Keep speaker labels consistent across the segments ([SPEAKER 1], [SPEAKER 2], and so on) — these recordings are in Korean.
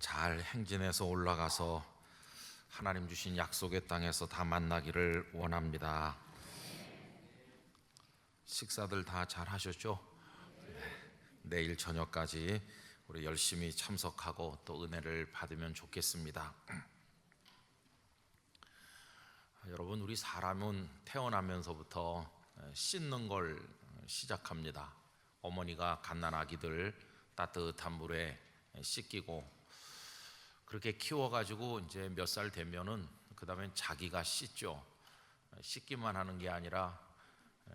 [SPEAKER 1] 잘 행진해서 올라가서 하나님 주신 약속의 땅에서 다 만나기를 원합니다. 식사들 다 잘 하셨죠? 내일 저녁까지 우리 열심히 참석하고 또 은혜를 받으면 좋겠습니다. 여러분, 우리 사람은 태어나면서부터 씻는 걸 시작합니다. 어머니가 갓난아기들 따뜻한 물에 씻기고 그렇게 키워가지고 이제 몇 살 되면은 그 다음엔 자기가 씻죠. 씻기만 하는 게 아니라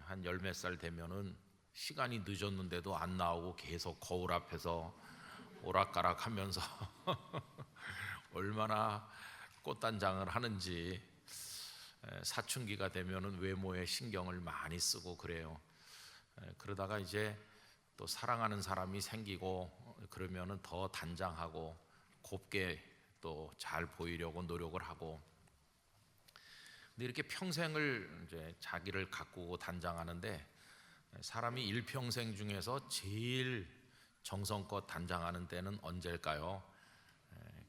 [SPEAKER 1] 한 열 몇 살 되면은 시간이 늦었는데도 안 나오고 계속 거울 앞에서 오락가락 하면서 얼마나 꽃단장을 하는지, 사춘기가 되면은 외모에 신경을 많이 쓰고 그래요. 그러다가 이제 또 사랑하는 사람이 생기고 그러면은 더 단장하고 곱게 또 잘 보이려고 노력을 하고, 근데 이렇게 평생을 이제 자기를 가꾸고 단장하는데 사람이 일평생 중에서 제일 정성껏 단장하는 때는 언제일까요?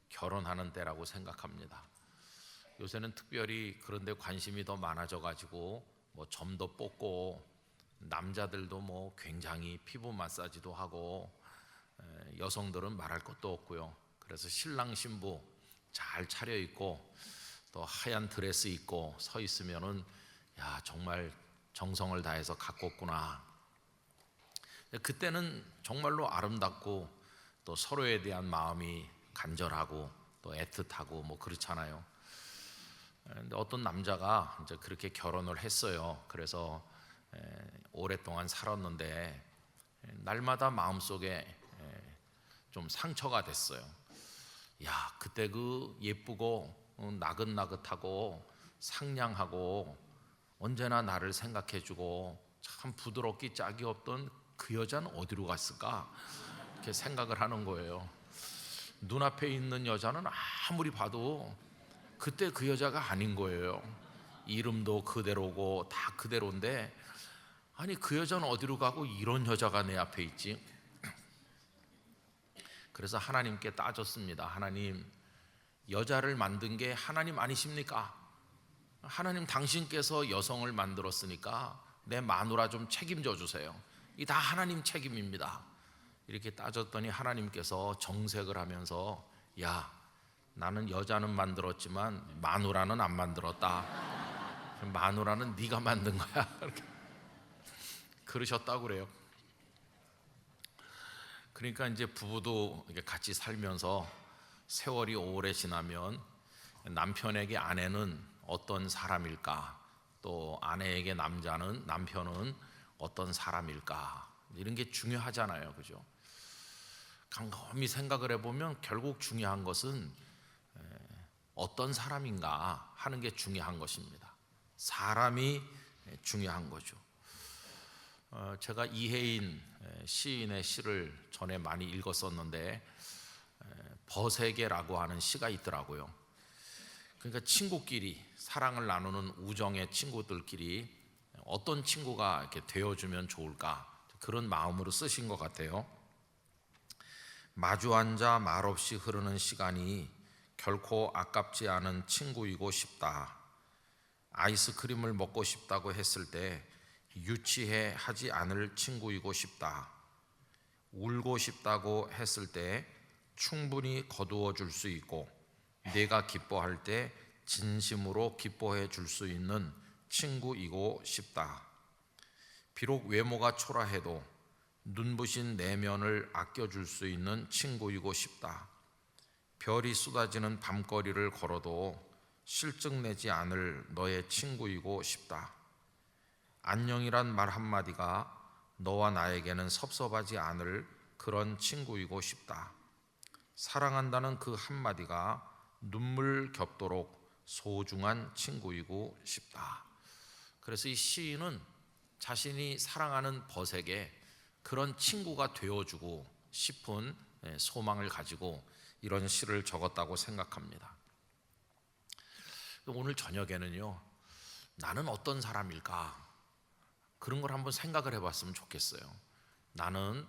[SPEAKER 1] 결혼하는 때라고 생각합니다. 요새는 특별히 그런 데 관심이 더 많아져 가지고 뭐 점도 뽑고 남자들도 뭐 굉장히 피부 마사지도 하고, 여성들은 말할 것도 없고요. 그래서 신랑 신부 잘 차려입고 또 하얀 드레스 입고 서 있으면은 야, 정말 정성을 다해서 가꿨구나. 그때는 정말로 아름답고 또 서로에 대한 마음이 간절하고 또 애틋하고 뭐 그렇잖아요. 근데 어떤 남자가 이제 그렇게 결혼을 했어요. 그래서 오랫동안 살았는데 날마다 마음속에 좀 상처가 됐어요. 야, 그때 그 예쁘고 나긋나긋하고 상냥하고 언제나 나를 생각해주고 참 부드럽기 짝이 없던 그 여자는 어디로 갔을까? 이렇게 생각을 하는 거예요. 눈앞에 있는 여자는 아무리 봐도 그때 그 여자가 아닌 거예요. 이름도 그대로고 다 그대로인데, 아니 그 여자는 어디로 가고 이런 여자가 내 앞에 있지? 그래서 하나님께 따졌습니다. 하나님, 여자를 만든 게 하나님 아니십니까? 하나님, 당신께서 여성을 만들었으니까 내 마누라 좀 책임져 주세요. 이 다 하나님 책임입니다. 이렇게 따졌더니 하나님께서 정색을 하면서, 야, 나는 여자는 만들었지만 마누라는 안 만들었다. 마누라는 네가 만든 거야. 그러셨다고 그래요. 그러니까 이제 부부도 같이 살면서 세월이 오래 지나면 남편에게 아내는 어떤 사람일까, 또 아내에게 남편은 어떤 사람일까, 이런 게 중요하잖아요. 그죠? 곰곰이 생각을 해보면 결국 중요한 것은 어떤 사람인가 하는 게 중요한 것입니다. 사람이 중요한 거죠. 제가 이혜인 시인의 시를 전에 많이 읽었었는데 버세게라고 하는 시가 있더라고요. 그러니까 친구끼리 사랑을 나누는 우정의 친구들끼리 어떤 친구가 이렇게 되어주면 좋을까, 그런 마음으로 쓰신 것 같아요. 마주 앉아 말없이 흐르는 시간이 결코 아깝지 않은 친구이고 싶다. 아이스크림을 먹고 싶다고 했을 때 유치해 하지 않을 친구이고 싶다. 울고 싶다고 했을 때 충분히 거두어 줄 수 있고 내가 기뻐할 때 진심으로 기뻐해 줄 수 있는 친구이고 싶다. 비록 외모가 초라해도 눈부신 내면을 아껴줄 수 있는 친구이고 싶다. 별이 쏟아지는 밤거리를 걸어도 실증내지 않을 너의 친구이고 싶다. 안녕이란 말 한마디가 너와 나에게는 섭섭하지 않을 그런 친구이고 싶다. 사랑한다는 그 한마디가 눈물 겹도록 소중한 친구이고 싶다. 그래서 이 시인은 자신이 사랑하는 벗에게 그런 친구가 되어주고 싶은 소망을 가지고 이런 시를 적었다고 생각합니다. 오늘 저녁에는요, 나는 어떤 사람일까? 그런 걸 한번 생각을 해봤으면 좋겠어요. 나는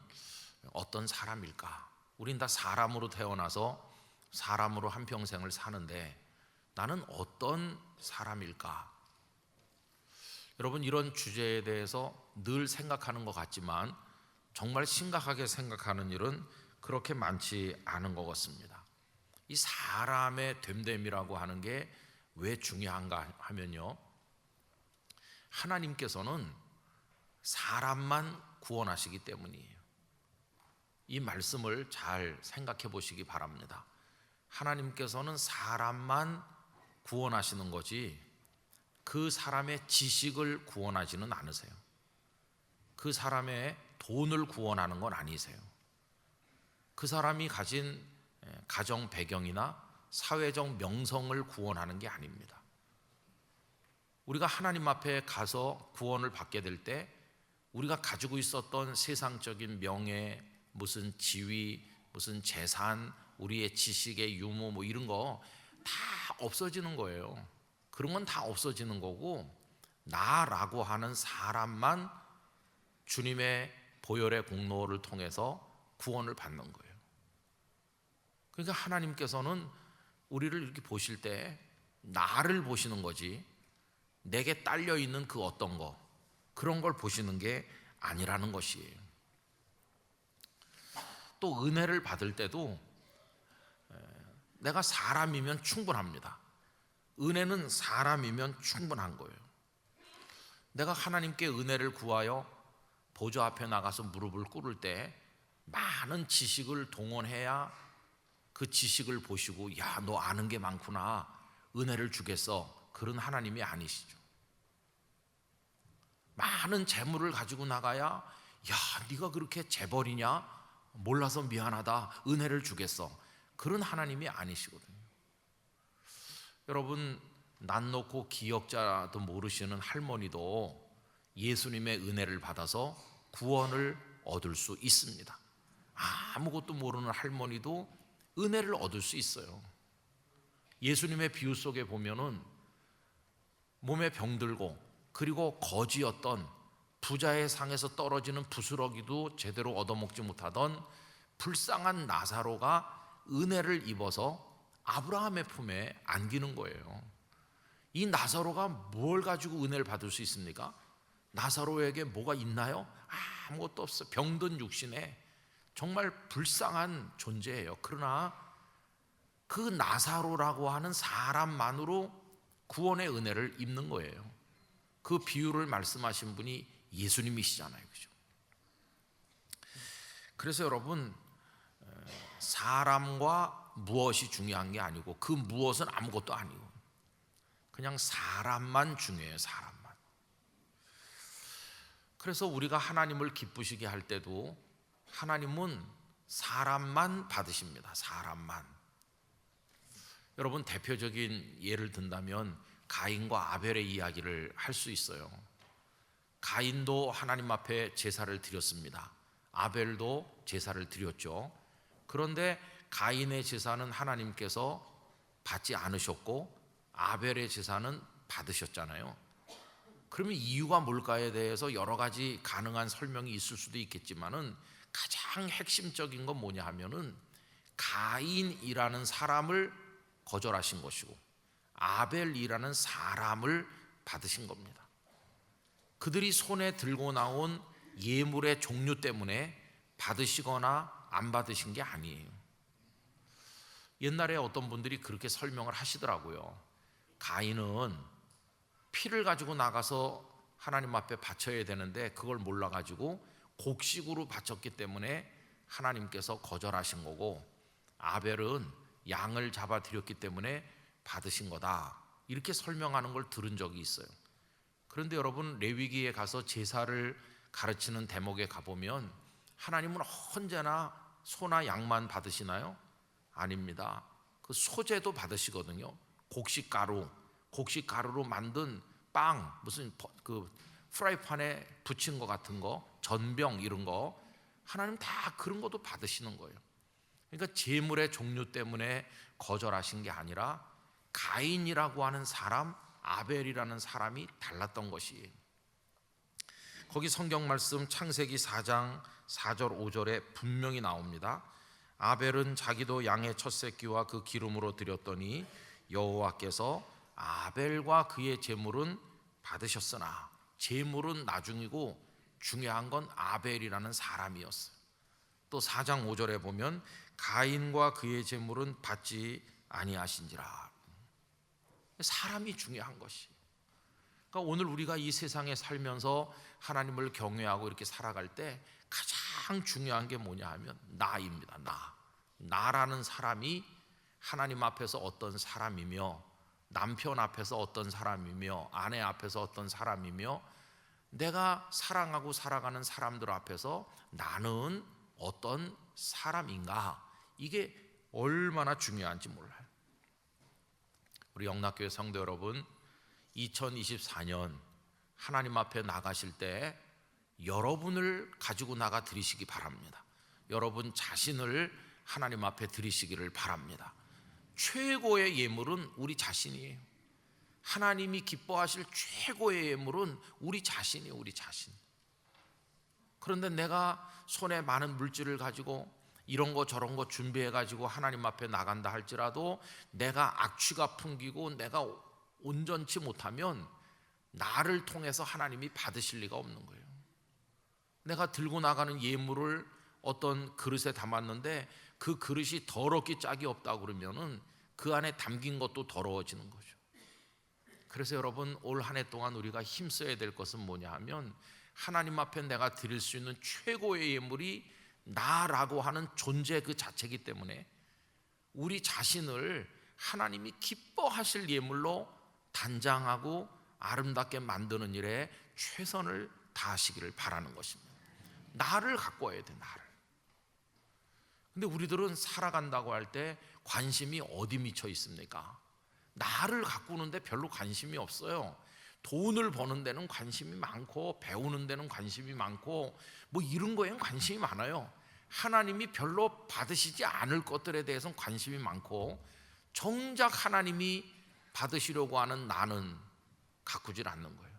[SPEAKER 1] 어떤 사람일까? 우린 다 사람으로 태어나서 사람으로 한평생을 사는데 나는 어떤 사람일까? 여러분, 이런 주제에 대해서 늘 생각하는 것 같지만 정말 심각하게 생각하는 일은 그렇게 많지 않은 것 같습니다. 이 사람의 됨됨이라고 하는 게 왜 중요한가 하면요, 하나님께서는 사람만 구원하시기 때문이에요. 이 말씀을 잘 생각해 보시기 바랍니다. 하나님께서는 사람만 구원하시는 거지 그 사람의 지식을 구원하지는 않으세요. 그 사람의 돈을 구원하는 건 아니세요. 그 사람이 가진 가정 배경이나 사회적 명성을 구원하는 게 아닙니다. 우리가 하나님 앞에 가서 구원을 받게 될 때 우리가 가지고 있었던 세상적인 명예, 무슨 지위, 무슨 재산, 우리의 지식의 유무 뭐 이런 거 다 없어지는 거예요. 그런 건 다 없어지는 거고 나라고 하는 사람만 주님의 보혈의 공로를 통해서 구원을 받는 거예요. 그러니까 하나님께서는 우리를 이렇게 보실 때 나를 보시는 거지 내게 딸려 있는 그 어떤 거 그런 걸 보시는 게 아니라는 것이에요. 또 은혜를 받을 때도 내가 사람이면 충분합니다. 은혜는 사람이면 충분한 거예요. 내가 하나님께 은혜를 구하여 보좌 앞에 나가서 무릎을 꿇을 때 많은 지식을 동원해야 그 지식을 보시고 야, 너 아는 게 많구나, 은혜를 주겠어, 그런 하나님이 아니시죠. 많은 재물을 가지고 나가야 야, 네가 그렇게 재벌이냐, 몰라서 미안하다, 은혜를 주겠어, 그런 하나님이 아니시거든요. 여러분, 난 놓고 기억자도 모르시는 할머니도 예수님의 은혜를 받아서 구원을 얻을 수 있습니다. 아무것도 모르는 할머니도 은혜를 얻을 수 있어요. 예수님의 비유 속에 보면은 몸에 병들고 그리고 거지였던 부자의 상에서 떨어지는 부스러기도 제대로 얻어먹지 못하던 불쌍한 나사로가 은혜를 입어서 아브라함의 품에 안기는 거예요. 이 나사로가 뭘 가지고 은혜를 받을 수 있습니까? 나사로에게 뭐가 있나요? 아무것도 없어요. 병든 육신에 정말 불쌍한 존재예요. 그러나 그 나사로라고 하는 사람만으로 구원의 은혜를 입는 거예요. 그 비유를 말씀하신 분이 예수님이시잖아요, 그죠? 그래서 여러분, 사람과 무엇이 중요한 게 아니고 그 무엇은 아무것도 아니고 그냥 사람만 중요해요. 사람만. 그래서 우리가 하나님을 기쁘시게 할 때도 하나님은 사람만 받으십니다. 사람만. 여러분, 대표적인 예를 든다면 가인과 아벨의 이야기를 할 수 있어요. 가인도 하나님 앞에 제사를 드렸습니다. 아벨도 제사를 드렸죠. 그런데 가인의 제사는 하나님께서 받지 않으셨고 아벨의 제사는 받으셨잖아요. 그러면 이유가 뭘까에 대해서 여러 가지 가능한 설명이 있을 수도 있겠지만은 가장 핵심적인 건 뭐냐 하면은 가인이라는 사람을 거절하신 것이고 아벨이라는 사람을 받으신 겁니다. 그들이 손에 들고 나온 예물의 종류 때문에 받으시거나 안 받으신 게 아니에요. 옛날에 어떤 분들이 그렇게 설명을 하시더라고요. 가인은 피를 가지고 나가서 하나님 앞에 바쳐야 되는데 그걸 몰라가지고 곡식으로 바쳤기 때문에 하나님께서 거절하신 거고, 아벨은 양을 잡아 드렸기 때문에 받으신 거다, 이렇게 설명하는 걸 들은 적이 있어요. 그런데 여러분, 레위기에 가서 제사를 가르치는 대목에 가보면 하나님은 언제나 소나 양만 받으시나요? 아닙니다. 그 소재도 받으시거든요. 곡식가루로 만든 빵, 무슨 그 프라이팬에 붙인 것 같은 거, 전병 이런 거, 하나님 다 그런 것도 받으시는 거예요. 그러니까 제물의 종류 때문에 거절하신 게 아니라 가인이라고 하는 사람, 아벨이라는 사람이 달랐던 것이에요. 거기 성경 말씀 창세기 4장 4절 5절에 분명히 나옵니다. 아벨은 자기도 양의 첫 새끼와 그 기름으로 드렸더니 여호와께서 아벨과 그의 제물은 받으셨으나 제물은 나중이고 중요한 건 아벨이라는 사람이었어요. 또 4장 5절에 보면 가인과 그의 제물은 받지 아니하신지라. 사람이 중요한 것이. 그러니까 오늘 우리가 이 세상에 살면서 하나님을 경외하고 이렇게 살아갈 때 가장 중요한 게 뭐냐 하면 나입니다. 나라는 사람이 하나님 앞에서 어떤 사람이며, 남편 앞에서 어떤 사람이며, 아내 앞에서 어떤 사람이며, 내가 사랑하고 살아가는 사람들 앞에서 나는 어떤 사람인가, 이게 얼마나 중요한지 몰라요. 우리 영락교회 성도 여러분, 2024년 하나님 앞에 나가실 때 여러분을 가지고 나가 드리시기 바랍니다. 여러분 자신을 하나님 앞에 드리시기를 바랍니다. 최고의 예물은 우리 자신이에요. 하나님이 기뻐하실 최고의 예물은 우리 자신이에요. 우리 자신. 그런데 내가 손에 많은 물질을 가지고 이런 거 저런 거 준비해 가지고 하나님 앞에 나간다 할지라도 내가 악취가 풍기고 내가 온전치 못하면 나를 통해서 하나님이 받으실 리가 없는 거예요. 내가 들고 나가는 예물을 어떤 그릇에 담았는데 그 그릇이 더럽기 짝이 없다고 그러면은 그 안에 담긴 것도 더러워지는 거죠. 그래서 여러분, 올 한 해 동안 우리가 힘써야 될 것은 뭐냐 하면 하나님 앞에 내가 드릴 수 있는 최고의 예물이 나라고 하는 존재 그 자체이기 때문에 우리 자신을 하나님이 기뻐하실 예물로 단장하고 아름답게 만드는 일에 최선을 다하시기를 바라는 것입니다. 나를 갖고 와야 돼, 나를. 근데 우리들은 살아간다고 할 때 관심이 어디 미쳐 있습니까? 나를 가꾸는데 별로 관심이 없어요. 돈을 버는 데는 관심이 많고 배우는 데는 관심이 많고 뭐 이런 거에는 관심이 많아요. 하나님이 별로 받으시지 않을 것들에 대해서는 관심이 많고 정작 하나님이 받으시려고 하는 나는 가꾸질 않는 거예요.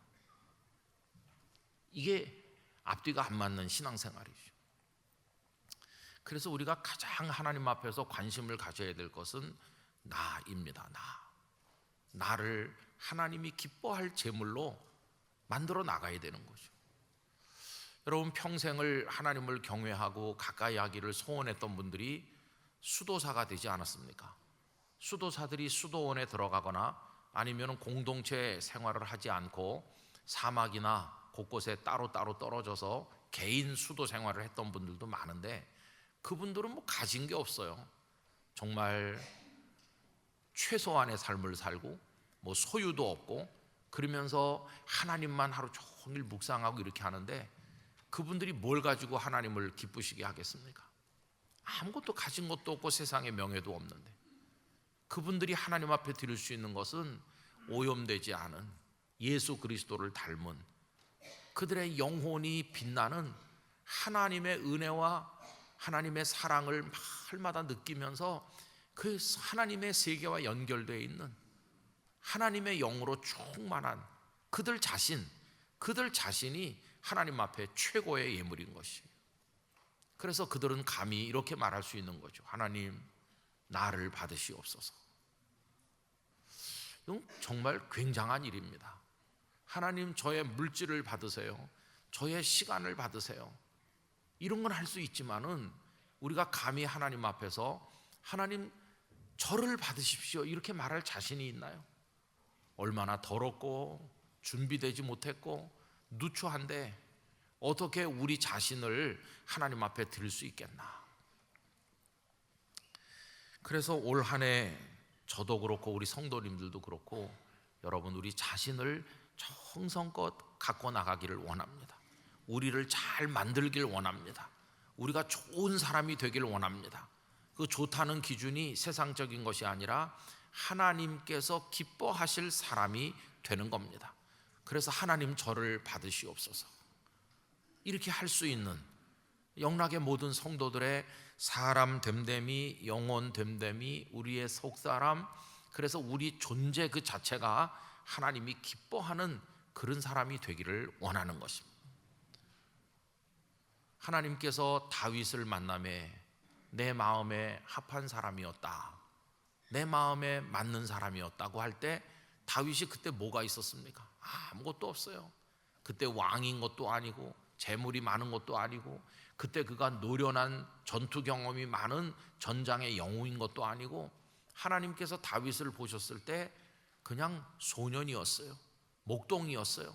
[SPEAKER 1] 이게 앞뒤가 안 맞는 신앙생활이죠. 그래서 우리가 가장 하나님 앞에서 관심을 가져야 될 것은 나입니다. 나를 하나님이 기뻐할 제물로 만들어 나가야 되는 거죠. 여러분, 평생을 하나님을 경외하고 가까이 하기를 소원했던 분들이 수도사가 되지 않았습니까? 수도사들이 수도원에 들어가거나 아니면 공동체 생활을 하지 않고 사막이나 곳곳에 따로따로 떨어져서 개인 수도 생활을 했던 분들도 많은데 그분들은 뭐 가진 게 없어요. 정말 최소한의 삶을 살고 뭐 소유도 없고 그러면서 하나님만 하루 종일 묵상하고 이렇게 하는데 그분들이 뭘 가지고 하나님을 기쁘시게 하겠습니까? 아무것도 가진 것도 없고 세상에 명예도 없는데 그분들이 하나님 앞에 드릴 수 있는 것은 오염되지 않은 예수 그리스도를 닮은 그들의 영혼이 빛나는 하나님의 은혜와 하나님의 사랑을 날마다 느끼면서 그 하나님의 세계와 연결되어 있는 하나님의 영으로 충만한 그들 자신이 하나님 앞에 최고의 예물인 것이에요. 그래서 그들은 감히 이렇게 말할 수 있는 거죠. 하나님, 나를 받으시옵소서. 이건 정말 굉장한 일입니다. 하나님, 저의 물질을 받으세요. 저의 시간을 받으세요. 이런 건 할 수 있지만은 우리가 감히 하나님 앞에서 하나님, 저를 받으십시오 이렇게 말할 자신이 있나요? 얼마나 더럽고 준비되지 못했고 누추한데 어떻게 우리 자신을 하나님 앞에 드릴 수 있겠나? 그래서 올 한 해 저도 그렇고 우리 성도님들도 그렇고 여러분, 우리 자신을 정성껏 갖고 나가기를 원합니다. 우리를 잘 만들길 원합니다. 우리가 좋은 사람이 되길 원합니다. 그 좋다는 기준이 세상적인 것이 아니라 하나님께서 기뻐하실 사람이 되는 겁니다. 그래서 하나님, 저를 받으시옵소서 이렇게 할 수 있는 영락의 모든 성도들의 사람 됨됨이, 영혼 됨됨이, 우리의 속사람, 그래서 우리 존재 그 자체가 하나님이 기뻐하는 그런 사람이 되기를 원하는 것입니다. 하나님께서 다윗을 만남에 내 마음에 합한 사람이었다, 내 마음에 맞는 사람이었다고 할 때 다윗이 그때 뭐가 있었습니까? 아무것도 없어요. 그때 왕인 것도 아니고 재물이 많은 것도 아니고 그때 그가 노련한 전투 경험이 많은 전장의 영웅인 것도 아니고 하나님께서 다윗을 보셨을 때 그냥 소년이었어요. 목동이었어요.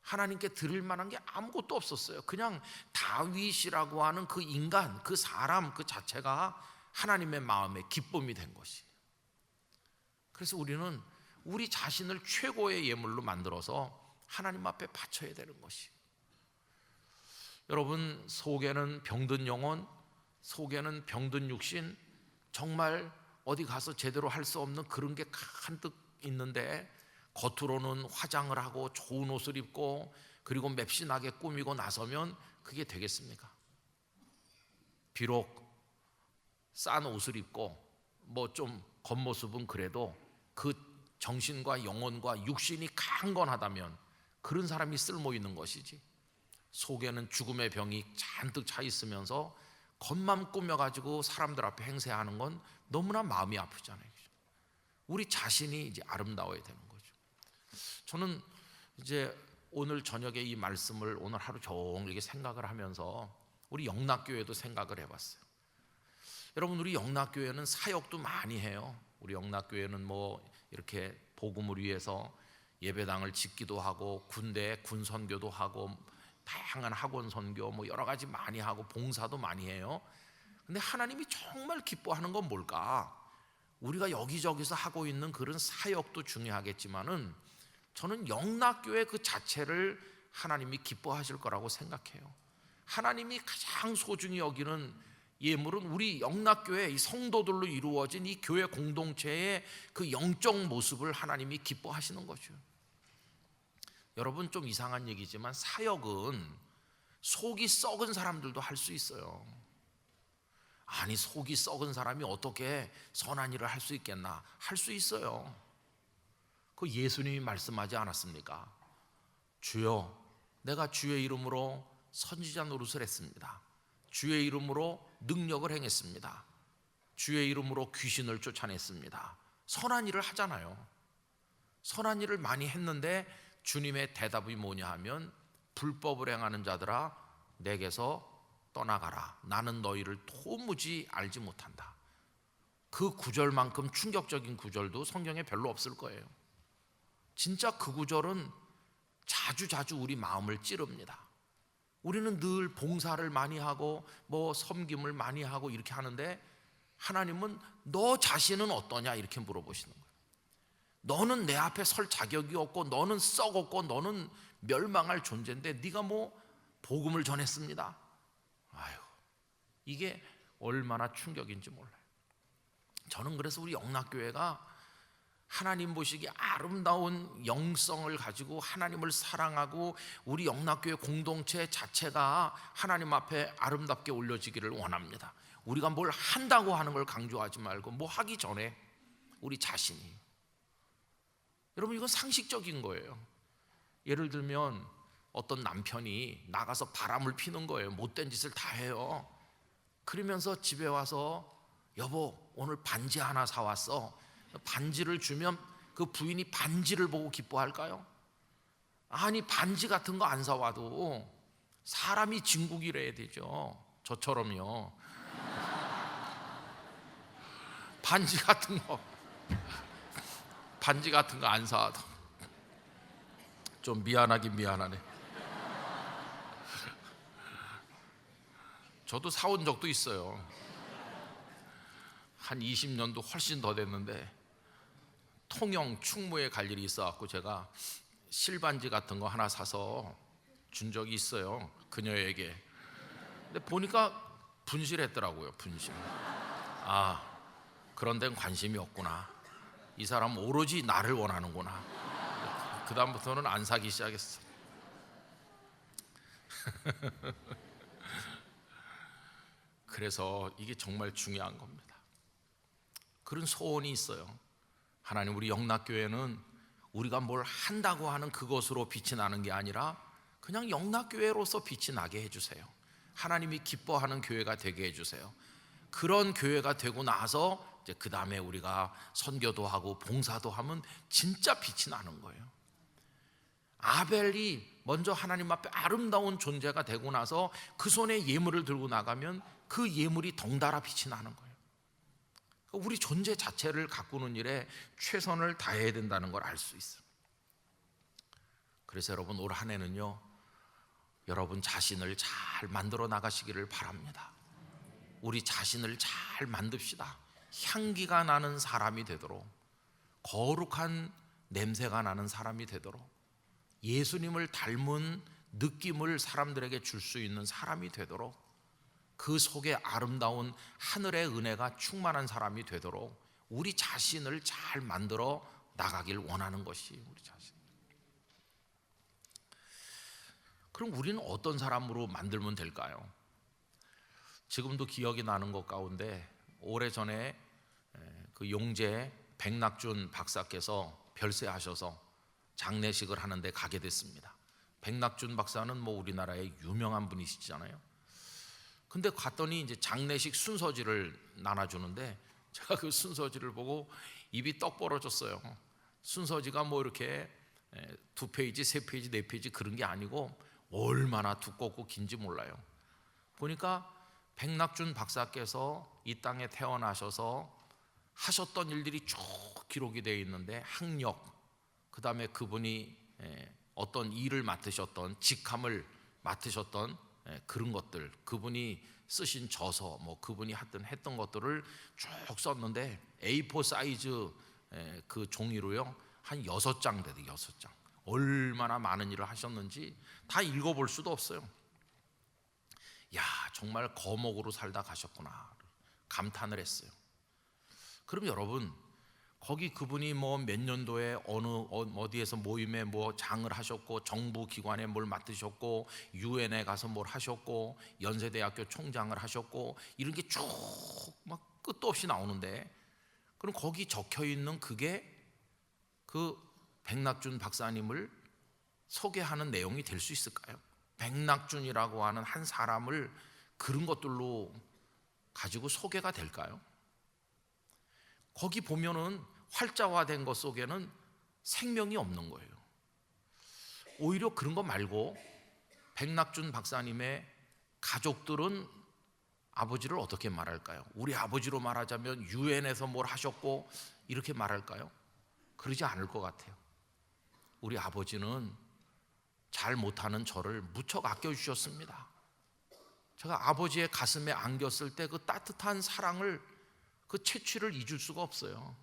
[SPEAKER 1] 하나님께 드릴 만한 게 아무것도 없었어요. 그냥 다윗이라고 하는 그 인간, 그 사람 그 자체가 하나님의 마음에 기쁨이 된 것이에요. 그래서 우리는 우리 자신을 최고의 예물로 만들어서 하나님 앞에 바쳐야 되는 것이에요. 여러분, 속에는 병든 영혼, 속에는 병든 육신, 정말 어디 가서 제대로 할 수 없는 그런 게 한뜩 있는데 겉으로는 화장을 하고 좋은 옷을 입고 그리고 맵신하게 꾸미고 나서면 그게 되겠습니까? 비록 싼 옷을 입고 뭐 좀 겉모습은 그래도 그 정신과 영혼과 육신이 강건하다면 그런 사람이 쓸모 있는 것이지, 속에는 죽음의 병이 잔뜩 차 있으면서 겉만 꾸며가지고 사람들 앞에 행세하는 건 너무나 마음이 아프잖아요. 우리 자신이 이제 아름다워야 되는 거죠. 저는 이제 오늘 저녁에 이 말씀을 오늘 하루 종일 이렇게 생각을 하면서 우리 영락교회도 생각을 해봤어요. 여러분, 우리 영락교회는 사역도 많이 해요. 우리 영락교회는 뭐 이렇게 복음을 위해서 예배당을 짓기도 하고 군대에 군 선교도 하고 다양한 학원 선교 뭐 여러 가지 많이 하고 봉사도 많이 해요. 근데 하나님이 정말 기뻐하는 건 뭘까? 우리가 여기저기서 하고 있는 그런 사역도 중요하겠지만은 저는 영락교회 그 자체를 하나님이 기뻐하실 거라고 생각해요. 하나님이 가장 소중히 여기는 예물은 우리 영락교회 이 성도들로 이루어진 이 교회 공동체의 그 영적 모습을 하나님이 기뻐하시는 거죠. 여러분, 좀 이상한 얘기지만 사역은 속이 썩은 사람들도 할 수 있어요. 아니, 속이 썩은 사람이 어떻게 선한 일을 할 수 있겠나? 할 수 있어요. 그 예수님이 말씀하지 않았습니까? 주여, 내가 주의 이름으로 선지자 노릇을 했습니다. 주의 이름으로 능력을 행했습니다. 주의 이름으로 귀신을 쫓아냈습니다. 선한 일을 하잖아요. 선한 일을 많이 했는데 주님의 대답이 뭐냐 하면 불법을 행하는 자들아 내게서 떠나가라. 나는 너희를 도무지 알지 못한다. 그 구절만큼 충격적인 구절도 성경에 별로 없을 거예요. 진짜 그 구절은 자주자주 우리 마음을 찌릅니다. 우리는 늘 봉사를 많이 하고 뭐 섬김을 많이 하고 이렇게 하는데 하나님은 너 자신은 어떠냐 이렇게 물어보시는 거예요. 너는 내 앞에 설 자격이 없고 너는 썩었고 너는 멸망할 존재인데 네가 뭐 복음을 전했습니다. 아유, 이게 얼마나 충격인지 몰라요. 저는 그래서 우리 영락교회가 하나님 보시기에 아름다운 영성을 가지고 하나님을 사랑하고 우리 영락교회 공동체 자체가 하나님 앞에 아름답게 올려지기를 원합니다. 우리가 뭘 한다고 하는 걸 강조하지 말고 뭐 하기 전에 우리 자신이, 여러분 이건 상식적인 거예요. 예를 들면 어떤 남편이 나가서 바람을 피는 거예요. 못된 짓을 다 해요. 그러면서 집에 와서 여보 오늘 반지 하나 사왔어. 반지를 주면 그 부인이 반지를 보고 기뻐할까요? 아니, 반지 같은 거 안 사와도 사람이 진국이래야 되죠. 저처럼요. 반지 같은 거 안 사와도 좀 미안하긴 미안하네. 저도 사온 적도 있어요. 한 20년도 훨씬 더 됐는데 통영 충무에 갈 일이 있어갖고 제가 실반지 같은 거 하나 사서 준 적이 있어요, 그녀에게. 근데 보니까 분실했더라고요. 분실. 아, 그런 데는 관심이 없구나. 이 사람은 오로지 나를 원하는구나. 그 다음부터는 안 사기 시작했어. 그래서 이게 정말 중요한 겁니다. 그런 소원이 있어요. 하나님, 우리 영락교회는 우리가 뭘 한다고 하는 그것으로 빛이 나는 게 아니라 그냥 영락교회로서 빛이 나게 해주세요. 하나님이 기뻐하는 교회가 되게 해주세요. 그런 교회가 되고 나서 이제 그 다음에 우리가 선교도 하고 봉사도 하면 진짜 빛이 나는 거예요. 아벨이 먼저 하나님 앞에 아름다운 존재가 되고 나서 그 손에 예물을 들고 나가면 그 예물이 덩달아 빛이 나는 거예요. 우리 존재 자체를 가꾸는 일에 최선을 다해야 된다는 걸 알 수 있어요. 그래서 여러분, 올 한 해는요, 여러분 자신을 잘 만들어 나가시기를 바랍니다. 우리 자신을 잘 만듭시다. 향기가 나는 사람이 되도록, 거룩한 냄새가 나는 사람이 되도록, 예수님을 닮은 느낌을 사람들에게 줄 수 있는 사람이 되도록, 그 속에 아름다운 하늘의 은혜가 충만한 사람이 되도록 우리 자신을 잘 만들어 나가길 원하는 것이 우리 자신. 그럼 우리는 어떤 사람으로 만들면 될까요? 지금도 기억이 나는 것 가운데 오래전에 그 용재 백낙준 박사께서 별세하셔서 장례식을 하는데 가게 됐습니다. 백낙준 박사는 뭐 우리나라의 유명한 분이시잖아요. 근데 갔더니 이제 장례식 순서지를 나눠주는데 제가 그 순서지를 보고 입이 떡 벌어졌어요. 순서지가 뭐 이렇게 2페이지, 3페이지, 4페이지 그런 게 아니고 얼마나 두껍고 긴지 몰라요. 보니까 백낙준 박사께서 이 땅에 태어나셔서 하셨던 일들이 쭉 기록이 되어 있는데, 학력, 그 다음에 그분이 어떤 일을 맡으셨던, 직함을 맡으셨던 그런 것들, 그분이 쓰신 저서, 뭐 그분이 하여튼 했던 것들을 쭉 썼는데 A4 사이즈 그 종이로요 한 6장 되대. 6장. 얼마나 많은 일을 하셨는지 다 읽어볼 수도 없어요. 야, 정말 거목으로 살다 가셨구나 감탄을 했어요. 그럼 여러분, 거기 그분이 뭐 몇 년도에 어디에서 모임에 뭐 장을 하셨고, 정부 기관에 뭘 맡으셨고, 유엔에 가서 뭘 하셨고, 연세대학교 총장을 하셨고, 이런 게 쭉 막 끝도 없이 나오는데, 그럼 거기 적혀 있는 그게 그 백낙준 박사님을 소개하는 내용이 될 수 있을까요? 백낙준이라고 하는 한 사람을 그런 것들로 가지고 소개가 될까요? 거기 보면은 활자화된 것 속에는 생명이 없는 거예요. 오히려 그런 거 말고 백낙준 박사님의 가족들은 아버지를 어떻게 말할까요? 우리 아버지로 말하자면 유엔에서 뭘 하셨고 이렇게 말할까요? 그러지 않을 것 같아요. 우리 아버지는 잘 못하는 저를 무척 아껴주셨습니다. 제가 아버지의 가슴에 안겼을 때 그 따뜻한 사랑을, 그 채취를 잊을 수가 없어요.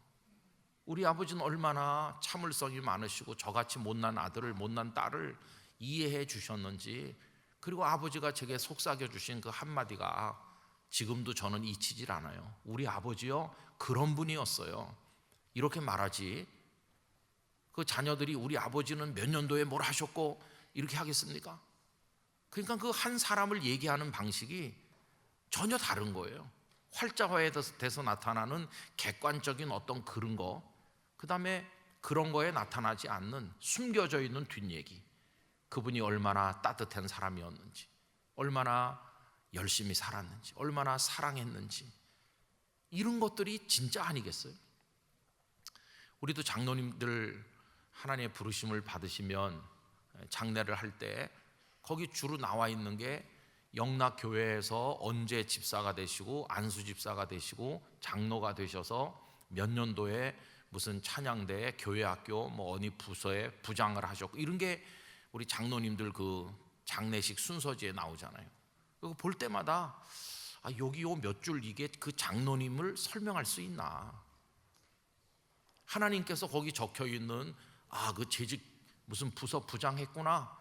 [SPEAKER 1] 우리 아버지는 얼마나 참을성이 많으시고 저같이 못난 아들을, 못난 딸을 이해해 주셨는지, 그리고 아버지가 제게 속삭여 주신 그 한마디가 지금도 저는 잊히질 않아요. 우리 아버지요, 그런 분이었어요. 이렇게 말하지, 그 자녀들이 우리 아버지는 몇 년도에 뭘 하셨고 이렇게 하겠습니까? 그러니까 그 한 사람을 얘기하는 방식이 전혀 다른 거예요. 활자화돼서 나타나는 객관적인 어떤 그런 거, 그 다음에 그런 거에 나타나지 않는 숨겨져 있는 뒷얘기, 그분이 얼마나 따뜻한 사람이었는지, 얼마나 열심히 살았는지, 얼마나 사랑했는지, 이런 것들이 진짜 아니겠어요? 우리도 장로님들 하나님의 부르심을 받으시면 장례를 할 때 거기 주로 나와 있는 게 영락교회에서 언제 집사가 되시고 안수 집사가 되시고 장로가 되셔서 몇 년도에 무슨 찬양대에 교회학교 뭐 어느 부서에 부장을 하셨고, 이런 게 우리 장로님들 그 장례식 순서지에 나오잖아요. 그거 볼 때마다 여기 요 몇 줄 이게 그 장로님을 설명할 수 있나? 하나님께서 거기 적혀 있는 그 재직 무슨 부서 부장했구나,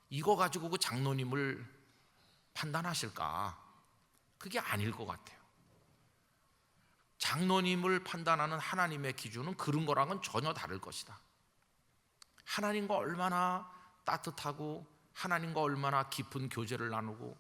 [SPEAKER 1] 이거 가지고 그 장로님을 판단하실까? 그게 아닐 것 같아요. 장로님을 판단하는 하나님의 기준은 그런 거랑은 전혀 다를 것이다. 하나님과 얼마나 따뜻하고 하나님과 얼마나 깊은 교제를 나누고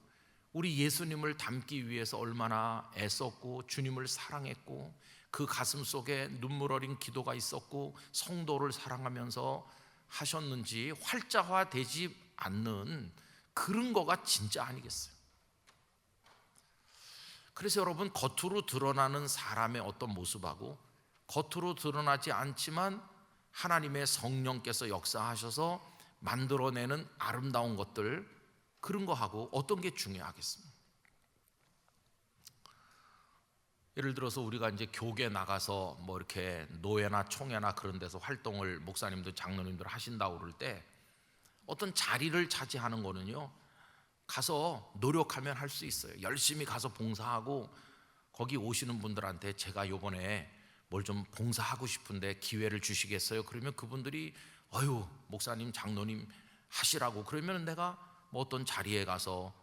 [SPEAKER 1] 우리 예수님을 닮기 위해서 얼마나 애썼고 주님을 사랑했고 그 가슴 속에 눈물 어린 기도가 있었고 성도를 사랑하면서 하셨는지 활자화되지 않는 그런 거가 진짜 아니겠어요? 그래서 여러분, 겉으로 드러나는 사람의 어떤 모습하고 겉으로 드러나지 않지만 하나님의 성령께서 역사하셔서 만들어내는 아름다운 것들, 그런 거하고 어떤 게 중요하겠습니까? 예를 들어서 우리가 이제 교계 나가서 뭐 이렇게 노회나 총회나 그런 데서 활동을 목사님들, 장로님들 하신다고 그럴 때 어떤 자리를 차지하는 거는요, 가서 노력하면 할 수 있어요. 열심히 가서 봉사하고 거기 오시는 분들한테 제가 요번에 뭘 좀 봉사하고 싶은데 기회를 주시겠어요? 그러면 그분들이 어유 목사님, 장로님 하시라고 그러면 내가 뭐 어떤 자리에 가서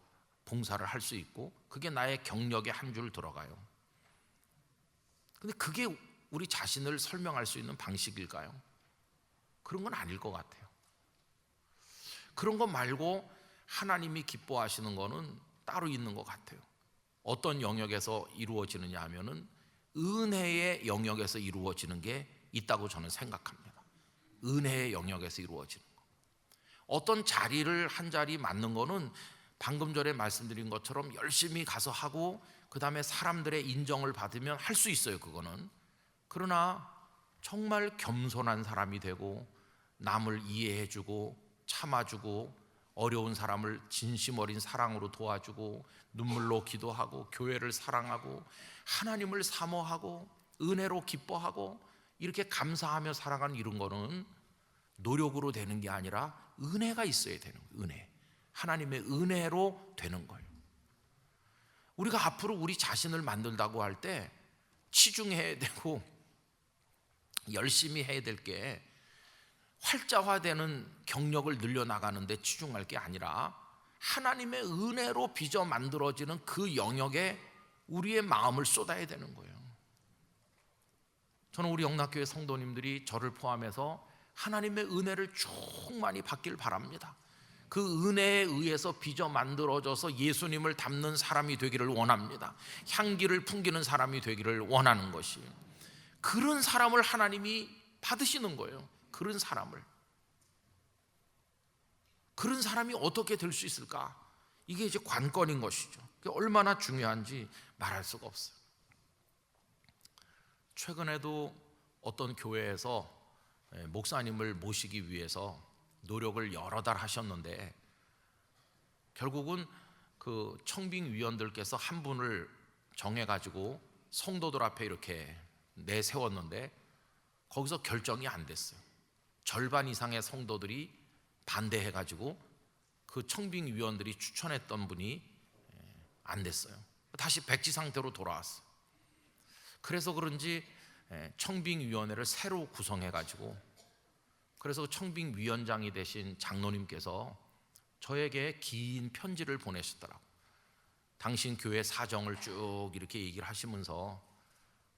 [SPEAKER 1] 봉사를 할 수 있고 그게 나의 경력의 한 줄 들어가요. 근데 그게 우리 자신을 설명할 수 있는 방식일까요? 그런 건 아닐 것 같아요. 그런 거 말고 하나님이 기뻐하시는 거는 따로 있는 것 같아요. 어떤 영역에서 이루어지느냐 하면은 은혜의 영역에서 이루어지는 게 있다고 저는 생각합니다. 은혜의 영역에서 이루어지는 거. 어떤 자리를 한 자리 맡는 거는 방금 전에 말씀드린 것처럼 열심히 가서 하고 그 다음에 사람들의 인정을 받으면 할 수 있어요, 그거는. 그러나 정말 겸손한 사람이 되고 남을 이해해주고 참아주고 어려운 사람을 진심 어린 사랑으로 도와주고 눈물로 기도하고 교회를 사랑하고 하나님을 사모하고 은혜로 기뻐하고 이렇게 감사하며 살아가는 이런 거는 노력으로 되는 게 아니라 은혜가 있어야 되는 거예요. 은혜, 하나님의 은혜로 되는 거예요. 우리가 앞으로 우리 자신을 만든다고 할 때 치중해야 되고 열심히 해야 될 게 활자화되는 경력을 늘려나가는데 치중할 게 아니라 하나님의 은혜로 빚어 만들어지는 그 영역에 우리의 마음을 쏟아야 되는 거예요. 저는 우리 영락교회 성도님들이 저를 포함해서 하나님의 은혜를 충만히 받길 바랍니다. 그 은혜에 의해서 빚어 만들어져서 예수님을 닮는 사람이 되기를 원합니다. 향기를 풍기는 사람이 되기를 원하는 것이, 그런 사람을 하나님이 받으시는 거예요. 그런 사람이 어떻게 될 수 있을까? 이게 이제 관건인 것이죠. 그게 얼마나 중요한지 말할 수가 없어요. 최근에도 어떤 교회에서 목사님을 모시기 위해서 노력을 여러 달 하셨는데 결국은 그 청빙위원들께서 한 분을 정해가지고 성도들 앞에 이렇게 내세웠는데 거기서 결정이 안 됐어요. 절반 이상의 성도들이 반대해가지고 그 청빙위원들이 추천했던 분이 안 됐어요. 다시 백지 상태로 돌아왔어요. 그래서 그런지 청빙위원회를 새로 구성해가지고, 그래서 청빙위원장이 되신 장로님께서 저에게 긴 편지를 보내셨더라고요. 당신 교회 사정을 쭉 이렇게 얘기를 하시면서,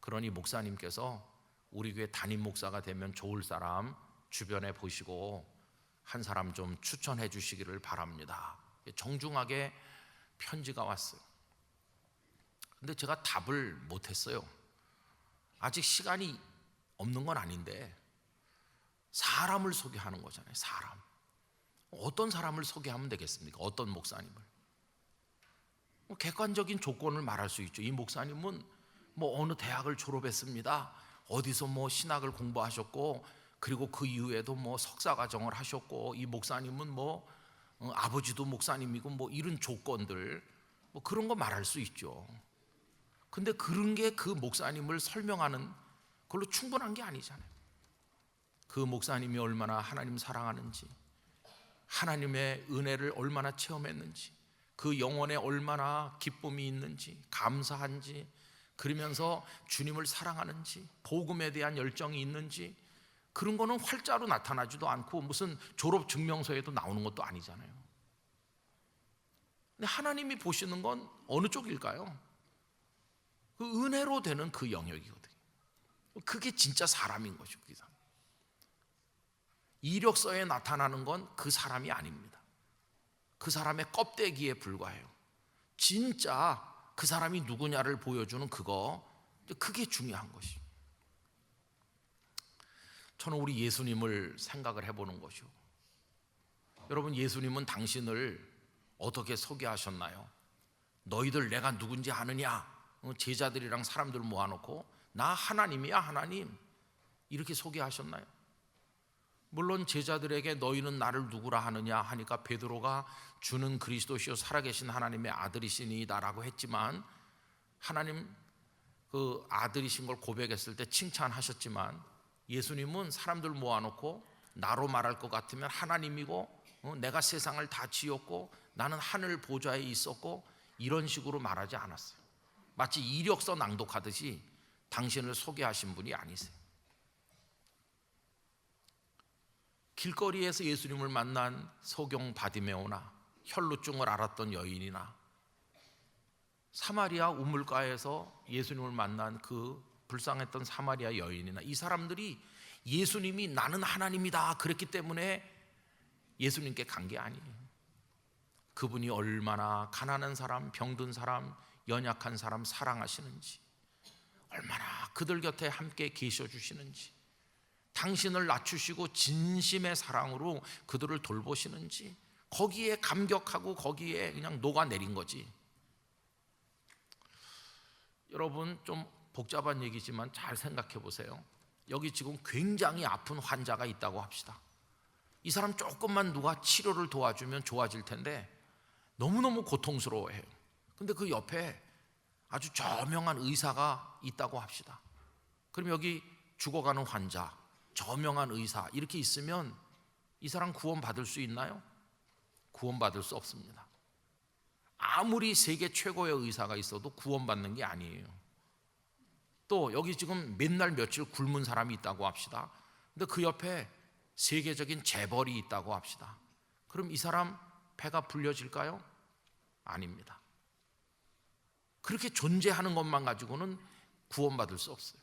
[SPEAKER 1] 그러니 목사님께서 우리 교회 담임 목사가 되면 좋을 사람 주변에 보시고 한 사람 좀 추천해 주시기를 바랍니다. 정중하게 편지가 왔어요. 근데 제가 답을 못했어요. 아직 시간이 없는 건 아닌데 사람을 소개하는 거잖아요. 사람. 어떤 사람을 소개하면 되겠습니까? 어떤 목사님을. 객관적인 조건을 말할 수 있죠. 이 목사님은 뭐 어느 대학을 졸업했습니다. 어디서 뭐 신학을 공부하셨고, 그리고 그 이후에도 뭐 석사 과정을 하셨고, 이 목사님은 뭐 아버지도 목사님이고, 뭐 이런 조건들, 뭐 그런 거 말할 수 있죠. 근데 그런 게 그 목사님을 설명하는 걸로 충분한 게 아니잖아요. 그 목사님이 얼마나 하나님 사랑하는지, 하나님의 은혜를 얼마나 체험했는지, 그 영혼에 얼마나 기쁨이 있는지, 감사한지, 그러면서 주님을 사랑하는지, 복음에 대한 열정이 있는지, 그런 거는 활자로 나타나지도 않고 무슨 졸업 증명서에도 나오는 것도 아니잖아요. 근데 하나님이 보시는 건 어느 쪽일까요? 그 은혜로 되는 그 영역이거든요. 그게 진짜 사람인 것이고, 그 사람. 이력서에 나타나는 건 그 사람이 아닙니다. 그 사람의 껍데기에 불과해요. 진짜 그 사람이 누구냐를 보여주는 그게 중요한 것이죠. 저는 우리 예수님을 생각을 해보는 것이요. 여러분, 예수님은 당신을 어떻게 소개하셨나요? 너희들 내가 누군지 아느냐? 제자들이랑 사람들 모아놓고 나 하나님이야 하나님 이렇게 소개하셨나요? 물론 제자들에게 너희는 나를 누구라 하느냐 하니까 베드로가 주는 그리스도시요 살아계신 하나님의 아들이시니다라고 했지만, 하나님 그 아들이신 걸 고백했을 때 칭찬하셨지만, 예수님은 사람들 모아놓고 나로 말할 것 같으면 하나님이고 내가 세상을 다 지었고 나는 하늘 보좌에 있었고 이런 식으로 말하지 않았어요. 마치 이력서 낭독하듯이 당신을 소개하신 분이 아니세요. 길거리에서 예수님을 만난 소경 바디메오나 혈루증을 앓았던 여인이나 사마리아 우물가에서 예수님을 만난 그 불쌍했던 사마리아 여인이나, 이 사람들이 예수님이 나는 하나님이다 그랬기 때문에 예수님께 간 게 아니에요. 그분이 얼마나 가난한 사람, 병든 사람, 연약한 사람 사랑하시는지, 얼마나 그들 곁에 함께 계셔 주시는지, 당신을 낮추시고 진심의 사랑으로 그들을 돌보시는지, 거기에 감격하고 거기에 그냥 녹아내린 거지. 여러분, 좀 복잡한 얘기지만 잘 생각해 보세요. 여기 지금 굉장히 아픈 환자가 있다고 합시다. 이 사람 조금만 누가 치료를 도와주면 좋아질 텐데 너무너무 고통스러워해요. 근데 그 옆에 아주 저명한 의사가 있다고 합시다. 그럼 여기 죽어가는 환자, 저명한 의사 이렇게 있으면 이 사람 구원받을 수 있나요? 구원받을 수 없습니다. 아무리 세계 최고의 의사가 있어도 구원받는 게 아니에요. 또 여기 지금 맨날 며칠 굶은 사람이 있다고 합시다. 근데 그 옆에 세계적인 재벌이 있다고 합시다. 그럼 이 사람 배가 불려질까요? 아닙니다. 그렇게 존재하는 것만 가지고는 구원받을 수 없어요.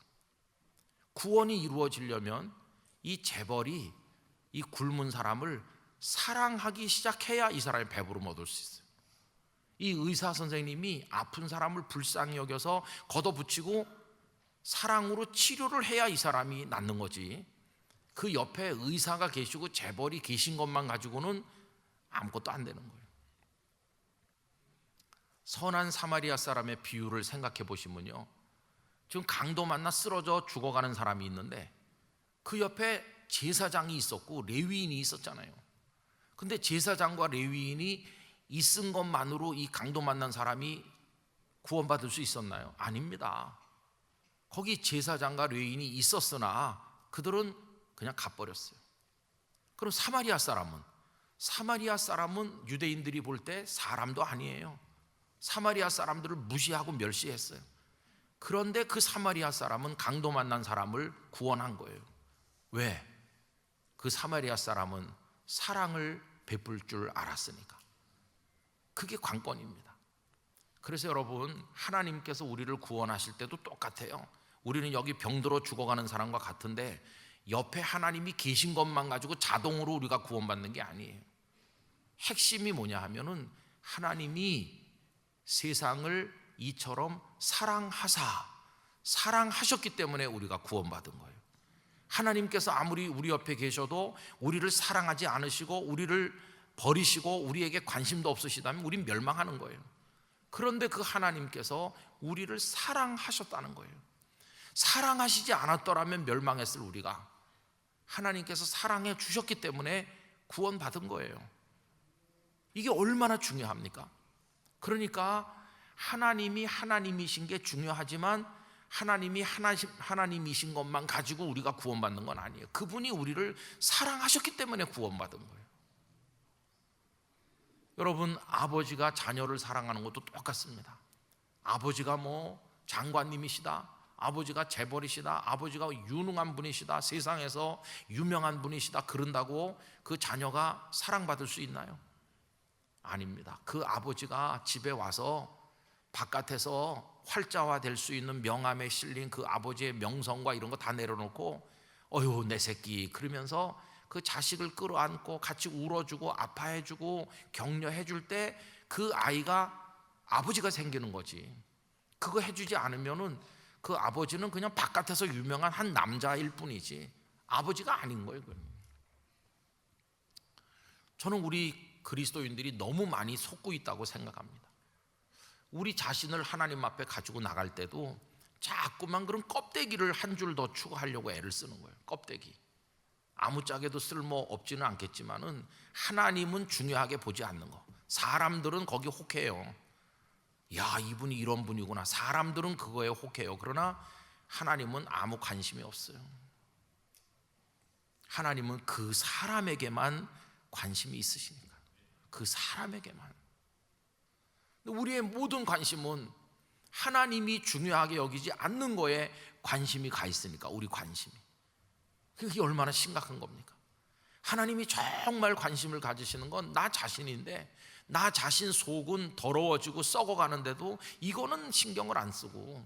[SPEAKER 1] 구원이 이루어지려면 이 재벌이 이 굶은 사람을 사랑하기 시작해야 이 사람이 배부름 얻을 수 있어요. 이 의사 선생님이 아픈 사람을 불쌍히 여겨서 걷어붙이고 사랑으로 치료를 해야 이 사람이 낫는 거지, 그 옆에 의사가 계시고 재벌이 계신 것만 가지고는 아무것도 안 되는 거예요. 선한 사마리아 사람의 비유를 생각해 보시면요, 지금 강도 만나 쓰러져 죽어가는 사람이 있는데 그 옆에 제사장이 있었고 레위인이 있었잖아요. 근데 제사장과 레위인이 있은 것만으로 이 강도 만난 사람이 구원받을 수 있었나요? 아닙니다. 거기 제사장과 레위인이 있었으나 그들은 그냥 가버렸어요. 그럼 사마리아 사람은 유대인들이 볼 때 사람도 아니에요. 사마리아 사람들을 무시하고 멸시했어요. 그런데 그 사마리아 사람은 강도 만난 사람을 구원한 거예요. 왜? 그 사마리아 사람은 사랑을 베풀 줄 알았으니까. 그게 관건입니다. 그래서 여러분, 하나님께서 우리를 구원하실 때도 똑같아요. 우리는 여기 병들어 죽어가는 사람과 같은데 옆에 하나님이 계신 것만 가지고 자동으로 우리가 구원받는 게 아니에요. 핵심이 뭐냐 하면은 하나님이 세상을 이처럼 사랑하셨기 때문에 우리가 구원받은 거예요. 하나님께서 아무리 우리 옆에 계셔도 우리를 사랑하지 않으시고 우리를 버리시고 우리에게 관심도 없으시다면 우린 멸망하는 거예요. 그런데 그 하나님께서 우리를 사랑하셨다는 거예요. 사랑하시지 않았더라면 멸망했을 우리가 하나님께서 사랑해 주셨기 때문에 구원받은 거예요. 이게 얼마나 중요합니까? 그러니까 하나님이 하나님이신 게 중요하지만 하나님이 하나님이신 것만 가지고 우리가 구원받는 건 아니에요. 그분이 우리를 사랑하셨기 때문에 구원받은 거예요. 여러분, 아버지가 자녀를 사랑하는 것도 똑같습니다. 아버지가 장관님이시다, 아버지가 재벌이시다, 아버지가 유능한 분이시다, 세상에서 유명한 분이시다 그런다고 그 자녀가 사랑받을 수 있나요? 아닙니다. 그 아버지가 집에 와서 바깥에서 활자화될 수 있는 명함에 실린 그 아버지의 명성과 이런 거 다 내려놓고 어휴 내 새끼 그러면서 그 자식을 끌어안고 같이 울어주고 아파해주고 격려해줄 때 그 아이가 아버지가 생기는 거지. 그거 해주지 않으면은 그 아버지는 그냥 바깥에서 유명한 한 남자일 뿐이지 아버지가 아닌 거예요. 저는 우리 그리스도인들이 너무 많이 속고 있다고 생각합니다. 우리 자신을 하나님 앞에 가지고 나갈 때도 자꾸만 그런 껍데기를 한 줄 더 추가하려고 애를 쓰는 거예요. 껍데기. 아무짝에도 쓸모 없지는 않겠지만은 하나님은 중요하게 보지 않는 거. 사람들은 거기 혹해요. 야, 이분이 이런 분이구나. 사람들은 그거에 혹해요. 그러나 하나님은 아무 관심이 없어요. 하나님은 그 사람에게만 관심이 있으시니까. 그 사람에게만. 우리의 모든 관심은 하나님이 중요하게 여기지 않는 거에 관심이 가 있으니까. 우리 관심이. 그게 얼마나 심각한 겁니까? 하나님이 정말 관심을 가지시는 건 나 자신인데, 나 자신 속은 더러워지고 썩어가는데도 이거는 신경을 안 쓰고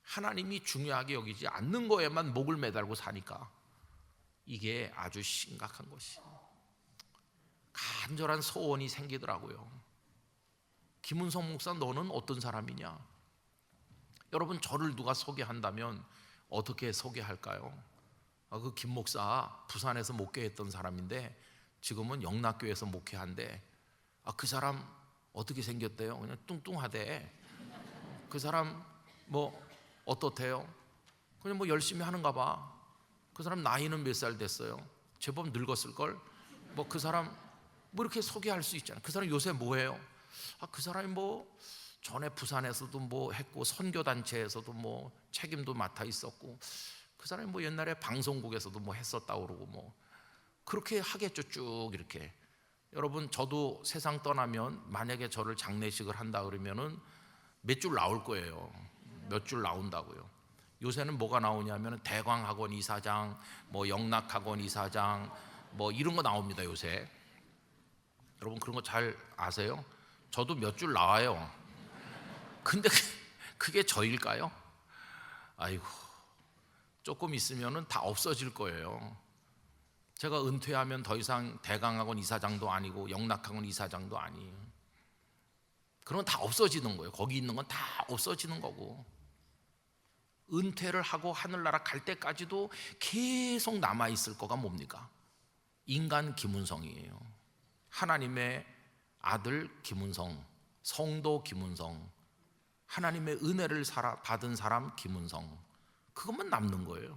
[SPEAKER 1] 하나님이 중요하게 여기지 않는 거에만 목을 매달고 사니까 이게 아주 심각한 것이에요. 간절한 소원이 생기더라고요. 김은성 목사, 너는 어떤 사람이냐? 여러분, 저를 누가 소개한다면 어떻게 소개할까요? 그 김 목사 부산에서 목회했던 사람인데 지금은 영락교회에서 목회한대. 그 사람 어떻게 생겼대요? 그냥 뚱뚱하대. 그 사람 뭐 어떻대요? 그냥 뭐 열심히 하는가 봐. 그 사람 나이는 몇 살 됐어요? 제법 늙었을걸? 뭐 그 사람 뭐 이렇게 소개할 수 있잖아요. 그 사람 요새 뭐해요? 그 사람이 뭐 전에 부산에서도 뭐 했고 선교단체에서도 뭐 책임도 맡아 있었고, 그 사람이 뭐 옛날에 방송국에서도 뭐 했었다고 그러고 뭐 그렇게 하겠죠. 쭉 이렇게. 여러분, 저도 세상 떠나면 만약에 저를 장례식을 한다 그러면은 몇 줄 나올 거예요. 몇 줄 나온다고요. 요새는 뭐가 나오냐면 대광학원 이사장, 뭐 영락학원 이사장, 뭐 이런 거 나옵니다. 요새. 여러분, 그런 거 잘 아세요? 저도 몇 줄 나와요. 근데 그게 저일까요? 아이고, 조금 있으면은 다 없어질 거예요. 제가 은퇴하면 더 이상 대강학원 이사장도 아니고 영락학원 이사장도 아니에요. 그런 건 다 없어지는 거예요. 거기 있는 건 다 없어지는 거고, 은퇴를 하고 하늘나라 갈 때까지도 계속 남아있을 거가 뭡니까? 인간 김은성이에요. 하나님의 아들 김은성, 성도 김은성, 하나님의 은혜를 받은 사람 김은성, 그것만 남는 거예요.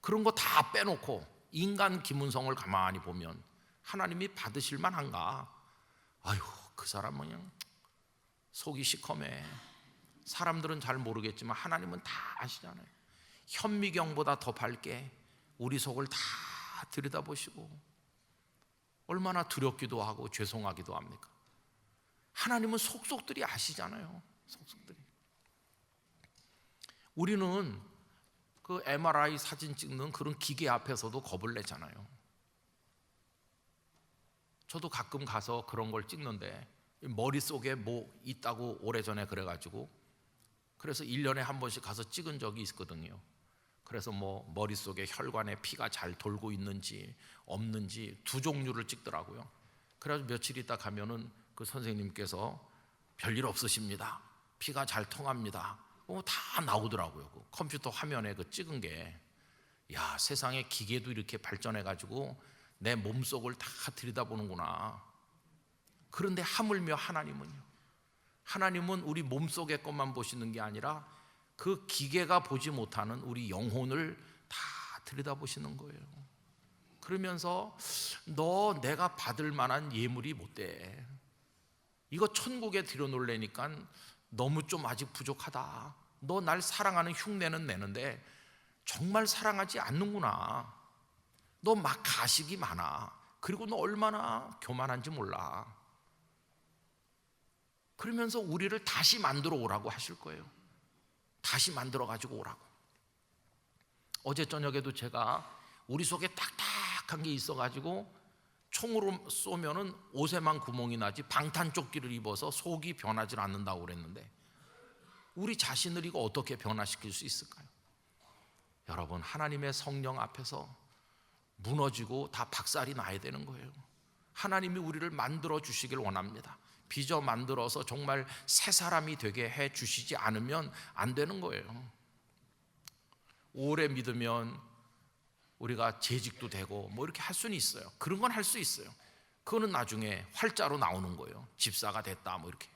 [SPEAKER 1] 그런 거 다 빼놓고 인간 김은성을 가만히 보면 하나님이 받으실 만한가? 아유, 그 사람은 그냥 속이 시커매. 사람들은 잘 모르겠지만 하나님은 다 아시잖아요. 현미경보다 더 밝게 우리 속을 다 들여다보시고 얼마나 두렵기도 하고 죄송하기도 합니까? 하나님은 속속들이 아시잖아요. 속속들이. 우리는 그 MRI 사진 찍는 그런 기계 앞에서도 겁을 내잖아요. 저도 가끔 가서 그런 걸 찍는데 머릿속에 뭐 있다고 오래전에 그래가지고 그래서 1년에 한 번씩 가서 찍은 적이 있거든요. 그래서 뭐 머릿속에 혈관에 피가 잘 돌고 있는지 없는지 두 종류를 찍더라고요. 그래서 며칠 있다 가면은 그 선생님께서 별일 없으십니다. 피가 잘 통합니다. 다 나오더라고요. 그 컴퓨터 화면에 그 찍은 게. 야, 세상에 기계도 이렇게 발전해가지고 내 몸속을 다 들여다보는구나. 그런데 하물며 하나님은요, 하나님은 우리 몸속의 것만 보시는 게 아니라 그 기계가 보지 못하는 우리 영혼을 다 들여다보시는 거예요. 그러면서 너 내가 받을 만한 예물이 못 돼. 이거 천국에 들여놓으려니까 너무 좀 아직 부족하다. 너 날 사랑하는 흉내는 내는데 정말 사랑하지 않는구나. 너 막 가식이 많아. 그리고 너 얼마나 교만한지 몰라. 그러면서 우리를 다시 만들어 오라고 하실 거예요. 다시 만들어 가지고 오라고. 어제 저녁에도 제가 우리 속에 딱딱한 게 있어 가지고 총으로 쏘면은 옷에만 구멍이 나지 방탄조끼를 입어서 속이 변하지 않는다고 그랬는데 우리 자신을 이거 어떻게 변화시킬 수 있을까요? 여러분, 하나님의 성령 앞에서 무너지고 다 박살이 나야 되는 거예요. 하나님이 우리를 만들어 주시길 원합니다. 빚어 만들어서 정말 새 사람이 되게 해 주시지 않으면 안 되는 거예요. 오래 믿으면 우리가 재직도 되고 뭐 이렇게 할 수는 있어요. 그런 건 할 수 있어요. 그거는 나중에 활자로 나오는 거예요. 집사가 됐다 뭐 이렇게.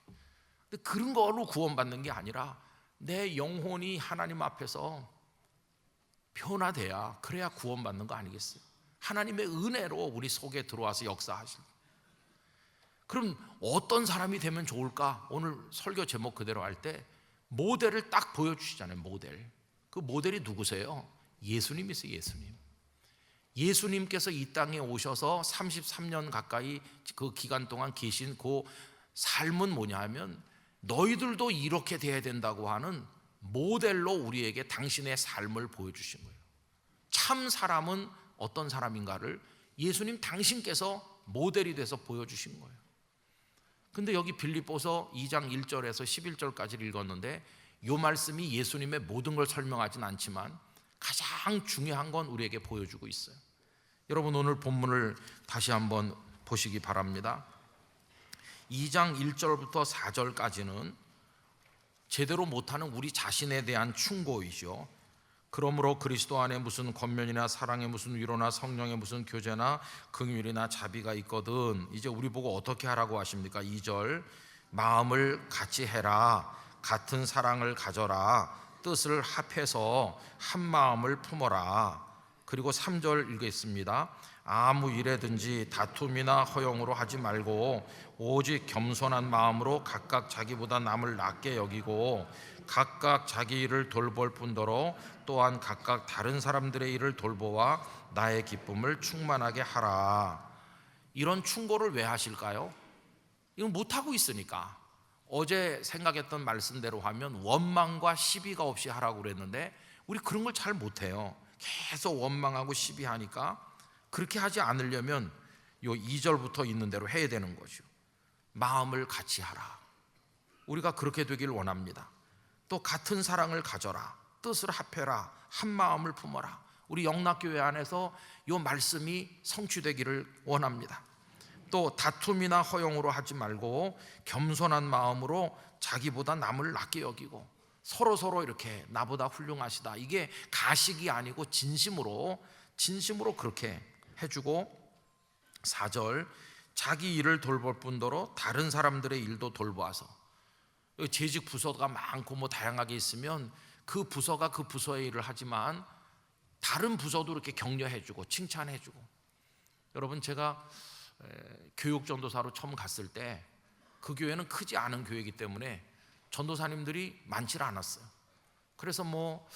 [SPEAKER 1] 근데 그런 거로 구원받는 게 아니라 내 영혼이 하나님 앞에서 변화돼야, 그래야 구원받는 거 아니겠어요? 하나님의 은혜로 우리 속에 들어와서 역사하실. 그럼 어떤 사람이 되면 좋을까? 오늘 설교 제목 그대로 할 때 모델을 딱 보여주시잖아요. 모델. 그 모델이 누구세요? 예수님이세요. 예수님. 예수님께서 이 땅에 오셔서 33년 가까이 그 기간 동안 계신 그 삶은 뭐냐 하면 너희들도 이렇게 돼야 된다고 하는 모델로 우리에게 당신의 삶을 보여주신 거예요. 참 사람은 어떤 사람인가를 예수님 당신께서 모델이 돼서 보여주신 거예요. 근데 여기 빌립보서 2장 1절에서 11절까지 읽었는데 이 말씀이 예수님의 모든 걸 설명하진 않지만 가장 중요한 건 우리에게 보여주고 있어요. 여러분, 오늘 본문을 다시 한번 보시기 바랍니다. 2장 1절부터 4절까지는 제대로 못하는 우리 자신에 대한 충고이죠. 그러므로 그리스도 안에 무슨 권면이나 사랑에 무슨 위로나 성령에 무슨 교제나 긍휼이나 자비가 있거든. 이제 우리 보고 어떻게 하라고 하십니까? 2절, 마음을 같이 해라, 같은 사랑을 가져라, 뜻을 합해서 한 마음을 품어라. 그리고 3절 읽겠습니다. 아무 일에든지 다툼이나 허용으로 하지 말고 오직 겸손한 마음으로 각각 자기보다 남을 낮게 여기고 각각 자기 일을 돌볼 뿐더러 또한 각각 다른 사람들의 일을 돌보아 나의 기쁨을 충만하게 하라. 이런 충고를 왜 하실까요? 이건 못하고 있으니까. 어제 생각했던 말씀대로 하면 원망과 시비가 없이 하라고 그랬는데 우리 그런 걸 잘 못해요. 계속 원망하고 시비하니까 그렇게 하지 않으려면 요 2절부터 있는 대로 해야 되는 거죠. 마음을 같이 하라. 우리가 그렇게 되길 원합니다. 또 같은 사랑을 가져라, 뜻을 합해라, 한 마음을 품어라. 우리 영락교회 안에서 요 말씀이 성취되기를 원합니다. 또 다툼이나 허용으로 하지 말고 겸손한 마음으로 자기보다 남을 낮게 여기고 서로 이렇게 나보다 훌륭하시다, 이게 가식이 아니고 진심으로 그렇게 해주고, 4절, 자기 일을 돌볼 뿐더러 다른 사람들의 일도 돌보아서. 재직 부서가 많고 뭐 다양하게 있으면 그 부서가 그 부서의 일을 하지만 다른 부서도 이렇게 격려해주고 칭찬해주고. 여러분, 제가 교육 전도사로 처음 갔을 때 그 교회는 크지 않은 교회이기 때문에 전도사님들이 많지 않았어요. 그래서 뭐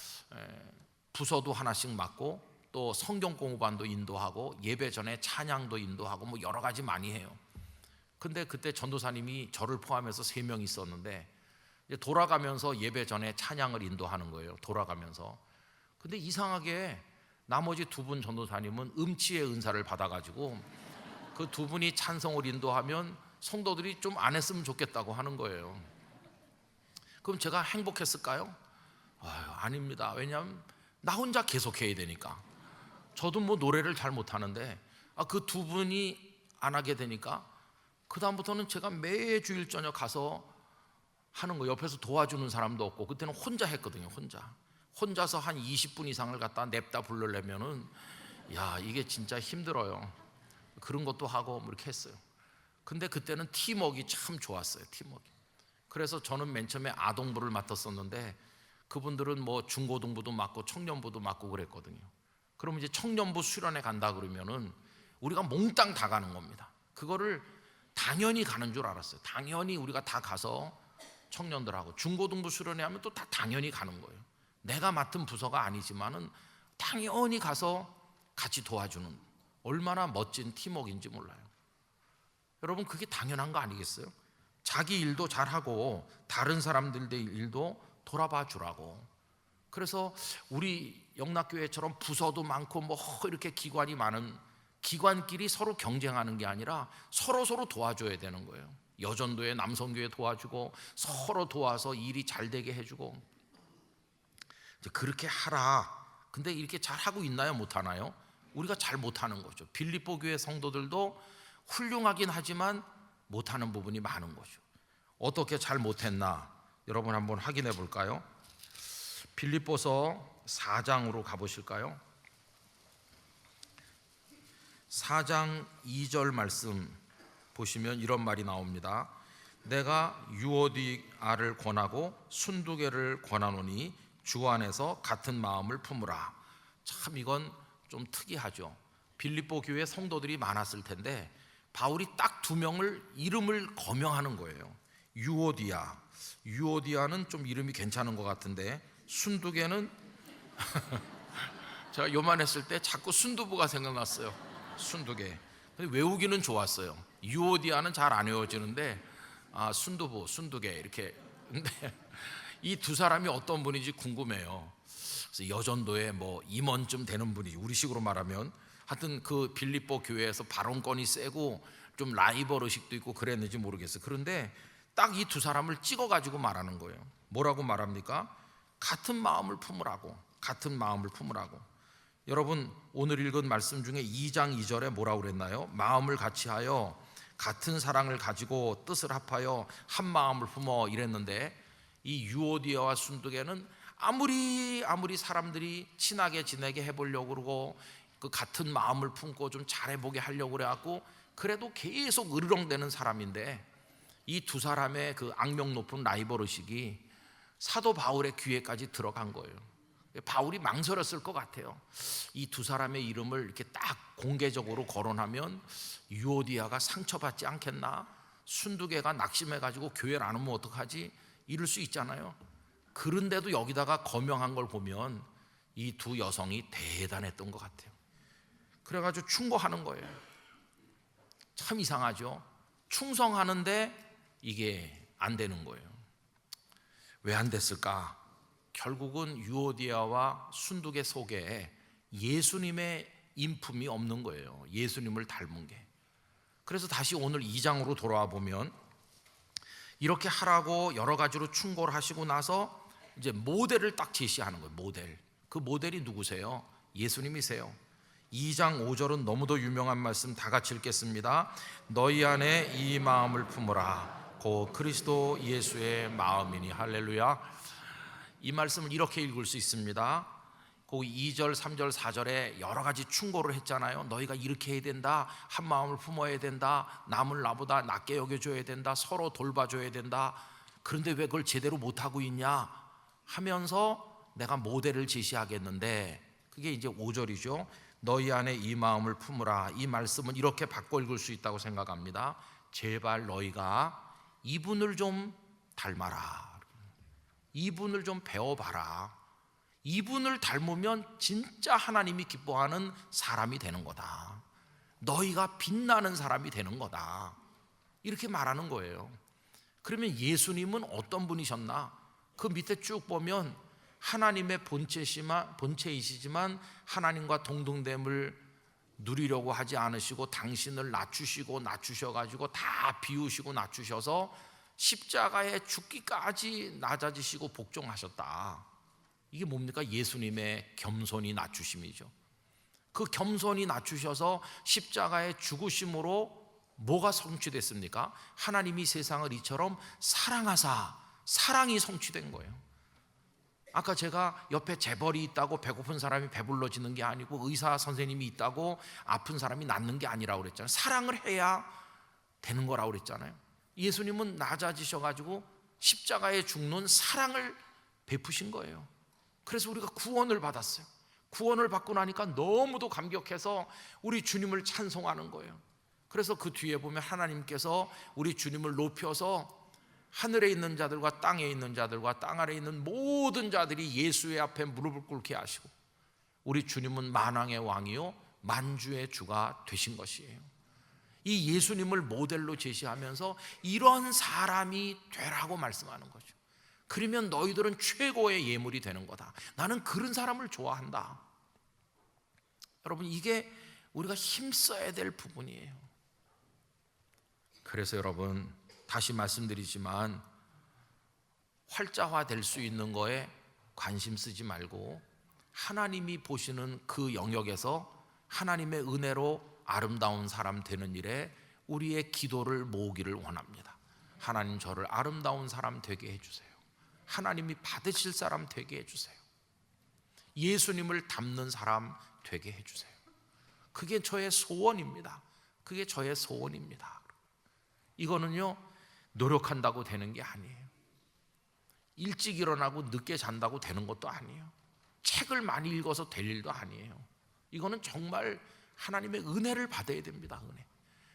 [SPEAKER 1] 부서도 하나씩 맡고 또 성경 공부반도 인도하고 예배 전에 찬양도 인도하고 뭐 여러 가지 많이 해요. 근데 그때 전도사님이 저를 포함해서 3명 있었는데 이제 돌아가면서 예배 전에 찬양을 인도하는 거예요. 돌아가면서. 근데 이상하게 나머지 2분 전도사님은 음치의 은사를 받아가지고 그 2분이 찬송을 인도하면 성도들이 좀 안 했으면 좋겠다고 하는 거예요. 그럼 제가 행복했을까요? 아닙니다. 왜냐하면 나 혼자 계속해야 되니까. 저도 뭐 노래를 잘 못하는데 그 2분이 안 하게 되니까 그 다음부터는 제가 매주일 저녁 가서 하는 거, 옆에서 도와주는 사람도 없고, 그때는 혼자 했거든요. 혼자서 한 20분 이상을 갖다 냅다 부르려면은 이게 진짜 힘들어요. 그런 것도 하고 뭐 이렇게 했어요. 근데 그때는 팀워크가 참 좋았어요. 팀워크. 그래서 저는 맨 처음에 아동부를 맡았었는데 그분들은 뭐 중고등부도 맡고 청년부도 맡고 그랬거든요. 그럼 이제 청년부 수련회 간다 그러면은 우리가 몽땅 다 가는 겁니다. 그거를 당연히 가는 줄 알았어요. 당연히 우리가 다 가서 청년들하고, 중고등부 수련회 하면 또 다 당연히 가는 거예요. 내가 맡은 부서가 아니지만은 당연히 가서 같이 도와주는, 얼마나 멋진 팀워크인지 몰라요. 여러분, 그게 당연한 거 아니겠어요? 자기 일도 잘하고 다른 사람들의 일도 돌아봐 주라고. 그래서 우리 영락교회처럼 부서도 많고 뭐 이렇게 기관이 많은 기관끼리 서로 경쟁하는 게 아니라 서로 도와줘야 되는 거예요. 여전도회, 남성교회 도와주고 서로 도와서 일이 잘 되게 해주고, 이제 그렇게 하라. 근데 이렇게 잘 하고 있나요? 못 하나요? 우리가 잘 못하는 거죠. 빌립보 교회 성도들도 훌륭하긴 하지만 못하는 부분이 많은 거죠. 어떻게 잘 못했나? 여러분 한번 확인해 볼까요? 빌립보서 4장으로 가보실까요? 4장 2절 말씀 보시면 이런 말이 나옵니다. 내가 유오디아를 권하고 순두개를 권하노니 주 안에서 같은 마음을 품으라. 참 이건 좀 특이하죠. 빌립보 교회 성도들이 많았을 텐데 바울이 딱 두 명을 이름을 거명하는 거예요. 유오디아는 좀 이름이 괜찮은 것 같은데, 순두개는 제가 요만했을 때 자꾸 순두부가 생각났어요. 순두개. 근데 외우기는 좋았어요. 유오디아는 잘 안 외워지는데 순두부, 순두개 이렇게. 근데 이 두 사람이 어떤 분인지 궁금해요. 그래서 여전도에 뭐 임원쯤 되는 분이, 우리식으로 말하면 하여튼 그 빌립보 교회에서 발언권이 세고 좀 라이벌 의식도 있고 그랬는지 모르겠어요. 그런데 딱 이 두 사람을 찍어가지고 말하는 거예요. 뭐라고 말합니까? 같은 마음을 품으라고. 같은 마음을 품으라고. 여러분, 오늘 읽은 말씀 중에 2장 2절에 뭐라고 그랬나요? 마음을 같이하여 같은 사랑을 가지고 뜻을 합하여 한 마음을 품어 이랬는데, 이 유오디아와 순두개는 아무리 사람들이 친하게 지내게 해보려고 그러고 그 같은 마음을 품고 좀 잘해보게 하려고 그래갖고 그래도 계속 으르렁대는 사람인데, 이 두 사람의 그 악명 높은 라이벌 의식이 사도 바울의 귀에까지 들어간 거예요. 바울이 망설였을 것 같아요. 이 두 사람의 이름을 이렇게 딱 공개적으로 거론하면 유오디아가 상처받지 않겠나? 순두개가 낙심해가지고 교회를 안 오면 어떡하지? 이럴 수 있잖아요. 그런데도 여기다가 거명한 걸 보면 이 두 여성이 대단했던 것 같아요. 그래가지고 충고하는 거예요. 참 이상하죠. 충성하는데 이게 안 되는 거예요. 왜 안 됐을까? 결국은 유오디아와 순두개 속에 예수님의 인품이 없는 거예요. 예수님을 닮은 게. 그래서 다시 오늘 2장으로 돌아와 보면 이렇게 하라고 여러 가지로 충고를 하시고 나서 이제 모델을 딱 제시하는 거예요. 모델. 그 모델이 누구세요? 예수님이세요. 2장 5절은 너무도 유명한 말씀, 다 같이 읽겠습니다. 너희 안에 이 마음을 품으라. 곧 그리스도 예수의 마음이니. 할렐루야. 이 말씀을 이렇게 읽을 수 있습니다. 그 2절, 3절, 4절에 여러 가지 충고를 했잖아요. 너희가 이렇게 해야 된다. 한 마음을 품어야 된다. 남을 나보다 낮게 여겨줘야 된다. 서로 돌봐줘야 된다. 그런데 왜 그걸 제대로 못하고 있냐 하면서 내가 모델을 제시하겠는데, 그게 이제 5절이죠. 너희 안에 이 마음을 품으라. 이 말씀은 이렇게 바꿔 읽을 수 있다고 생각합니다. 제발 너희가 이분을 좀 닮아라. 이분을 좀 배워봐라. 이분을 닮으면 진짜 하나님이 기뻐하는 사람이 되는 거다. 너희가 빛나는 사람이 되는 거다. 이렇게 말하는 거예요. 그러면 예수님은 어떤 분이셨나? 그 밑에 쭉 보면 하나님의 본체이시지만 하나님과 동등됨을 누리려고 하지 않으시고 당신을 낮추셔가지고 다 비우시고 낮추셔서 십자가에 죽기까지 낮아지시고 복종하셨다. 이게 뭡니까? 예수님의 겸손이 낮추심이죠. 그 겸손이 낮추셔서 십자가에 죽으심으로 뭐가 성취됐습니까? 하나님이 세상을 이처럼 사랑하사, 사랑이 성취된 거예요. 아까 제가 옆에 재벌이 있다고 배고픈 사람이 배불러지는 게 아니고 의사 선생님이 있다고 아픈 사람이 낫는 게 아니라고 그랬잖아요. 사랑을 해야 되는 거라고 그랬잖아요. 예수님은 낮아지셔가지고 십자가에 죽는 사랑을 베푸신 거예요. 그래서 우리가 구원을 받았어요. 구원을 받고 나니까 너무도 감격해서 우리 주님을 찬송하는 거예요. 그래서 그 뒤에 보면 하나님께서 우리 주님을 높여서 하늘에 있는 자들과 땅에 있는 자들과 땅 아래에 있는 모든 자들이 예수의 앞에 무릎을 꿇게 하시고 우리 주님은 만왕의 왕이요 만주의 주가 되신 것이에요. 이 예수님을 모델로 제시하면서 이런 사람이 되라고 말씀하는 거죠. 그러면 너희들은 최고의 예물이 되는 거다. 나는 그런 사람을 좋아한다. 여러분, 이게 우리가 힘써야 될 부분이에요. 그래서 여러분, 다시 말씀드리지만 활자화 될 수 있는 거에 관심 쓰지 말고 하나님이 보시는 그 영역에서 하나님의 은혜로 아름다운 사람 되는 일에 우리의 기도를 모으기를 원합니다. 하나님, 저를 아름다운 사람 되게 해주세요. 하나님이 받으실 사람 되게 해주세요. 예수님을 닮는 사람 되게 해주세요. 그게 저의 소원입니다. 그게 저의 소원입니다. 이거는요, 노력한다고 되는 게 아니에요. 일찍 일어나고 늦게 잔다고 되는 것도 아니에요. 책을 많이 읽어서 될 일도 아니에요. 이거는 정말 하나님의 은혜를 받아야 됩니다. 은혜.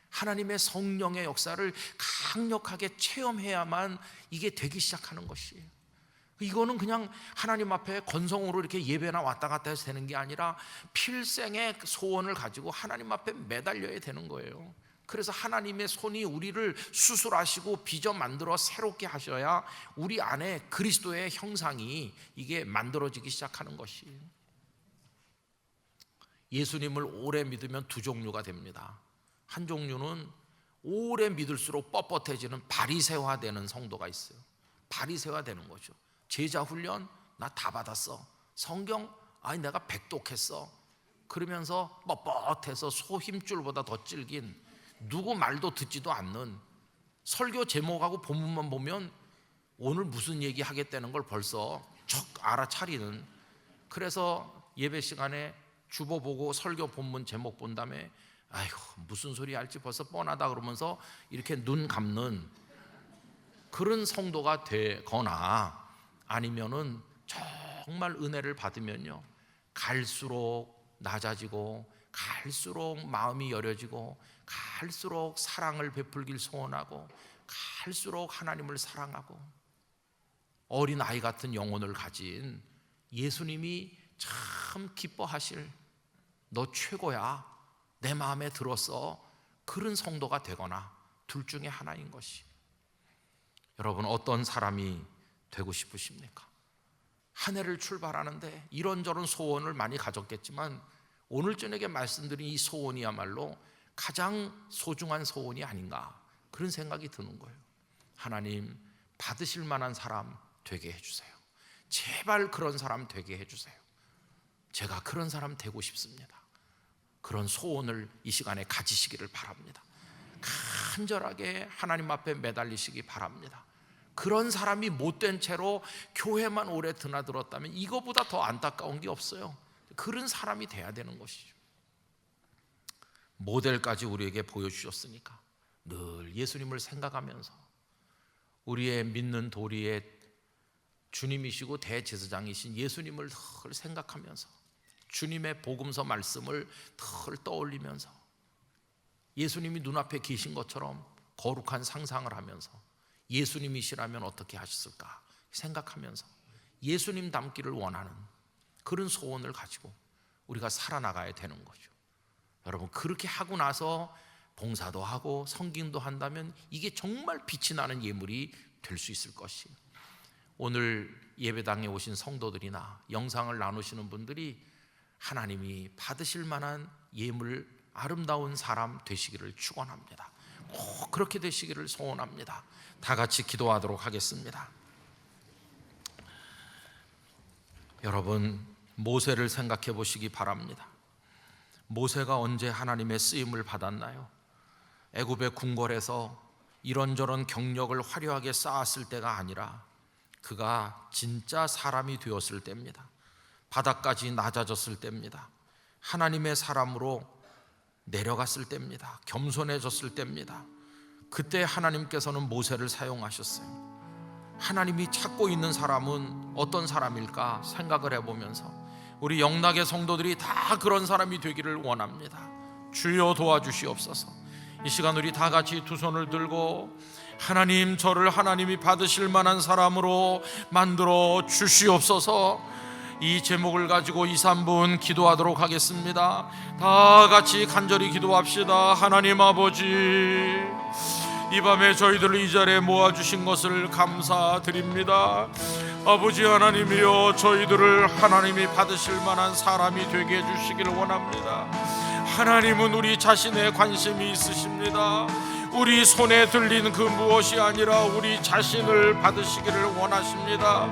[SPEAKER 1] 하나님의 성령의 역사를 강력하게 체험해야만 이게 되기 시작하는 것이에요. 이거는 그냥 하나님 앞에 건성으로 이렇게 예배나 왔다 갔다 해서 되는 게 아니라 필생의 소원을 가지고 하나님 앞에 매달려야 되는 거예요. 그래서 하나님의 손이 우리를 수술하시고 빚어 만들어 새롭게 하셔야 우리 안에 그리스도의 형상이 이게 만들어지기 시작하는 것이에요. 예수님을 오래 믿으면 두 종류가 됩니다. 한 종류는 오래 믿을수록 뻣뻣해지는 바리새화되는 성도가 있어요. 바리새화되는 거죠. 제자 훈련 나 다 받았어. 성경 아니 내가 백독했어. 그러면서 뻣뻣해서 소 힘줄보다 더 질긴, 누구 말도 듣지도 않는, 설교 제목하고 본문만 보면 오늘 무슨 얘기 하겠다는 걸 벌써 척 알아차리는. 그래서 예배 시간에 주보 보고 설교 본문 제목 본 다음에 아이고 무슨 소리 할지 벌써 뻔하다 그러면서 이렇게 눈 감는 그런 성도가 되거나, 아니면은 정말 은혜를 받으면요 갈수록 낮아지고 갈수록 마음이 여려지고 갈수록 사랑을 베풀길 소원하고 갈수록 하나님을 사랑하고 어린 아이 같은 영혼을 가진 예수님이 참 기뻐하실, 너 최고야, 내 마음에 들었어, 그런 성도가 되거나 둘 중에 하나인 것이. 여러분 어떤 사람이 되고 싶으십니까? 한 해를 출발하는데 이런저런 소원을 많이 가졌겠지만 오늘 저녁에 말씀드린 이 소원이야말로 가장 소중한 소원이 아닌가, 그런 생각이 드는 거예요. 하나님 받으실 만한 사람 되게 해주세요. 제발 그런 사람 되게 해주세요. 제가 그런 사람 되고 싶습니다. 그런 소원을 이 시간에 가지시기를 바랍니다. 간절하게 하나님 앞에 매달리시기 바랍니다. 그런 사람이 못된 채로 교회만 오래 드나들었다면 이거보다 더 안타까운 게 없어요. 그런 사람이 돼야 되는 것이죠. 모델까지 우리에게 보여주셨으니까 늘 예수님을 생각하면서 우리의 믿는 도리의 주님이시고 대제사장이신 예수님을 늘 생각하면서 주님의 복음서 말씀을 늘 떠올리면서 예수님이 눈앞에 계신 것처럼 거룩한 상상을 하면서 예수님이시라면 어떻게 하셨을까 생각하면서 예수님 닮기를 원하는 그런 소원을 가지고 우리가 살아나가야 되는 거죠. 여러분 그렇게 하고 나서 봉사도 하고 성김도 한다면 이게 정말 빛이 나는 예물이 될 수 있을 것이에요. 오늘 예배당에 오신 성도들이나 영상을 나누시는 분들이 하나님이 받으실 만한 예물, 아름다운 사람 되시기를 축원합니다. 꼭 그렇게 되시기를 소원합니다. 다 같이 기도하도록 하겠습니다. 여러분 모세를 생각해 보시기 바랍니다. 모세가 언제 하나님의 쓰임을 받았나요? 애굽의 궁궐에서 이런저런 경력을 화려하게 쌓았을 때가 아니라 그가 진짜 사람이 되었을 때입니다. 바닥까지 낮아졌을 때입니다. 하나님의 사람으로 내려갔을 때입니다. 겸손해졌을 때입니다. 그때 하나님께서는 모세를 사용하셨어요. 하나님이 찾고 있는 사람은 어떤 사람일까 생각을 해보면서 우리 영락의 성도들이 다 그런 사람이 되기를 원합니다. 주여 도와주시옵소서. 이 시간 우리 다 같이 두 손을 들고 하나님 저를 하나님이 받으실 만한 사람으로 만들어 주시옵소서. 이 제목을 가지고 2, 3분 기도하도록 하겠습니다. 다 같이 간절히 기도합시다. 하나님 아버지, 이 밤에 저희들을 이 자리에 모아주신 것을 감사드립니다. 아버지 하나님이여, 저희들을 하나님이 받으실 만한 사람이 되게 해주시기를 원합니다. 하나님은 우리 자신에 관심이 있으십니다. 우리 손에 들린 그 무엇이 아니라 우리 자신을 받으시기를 원하십니다.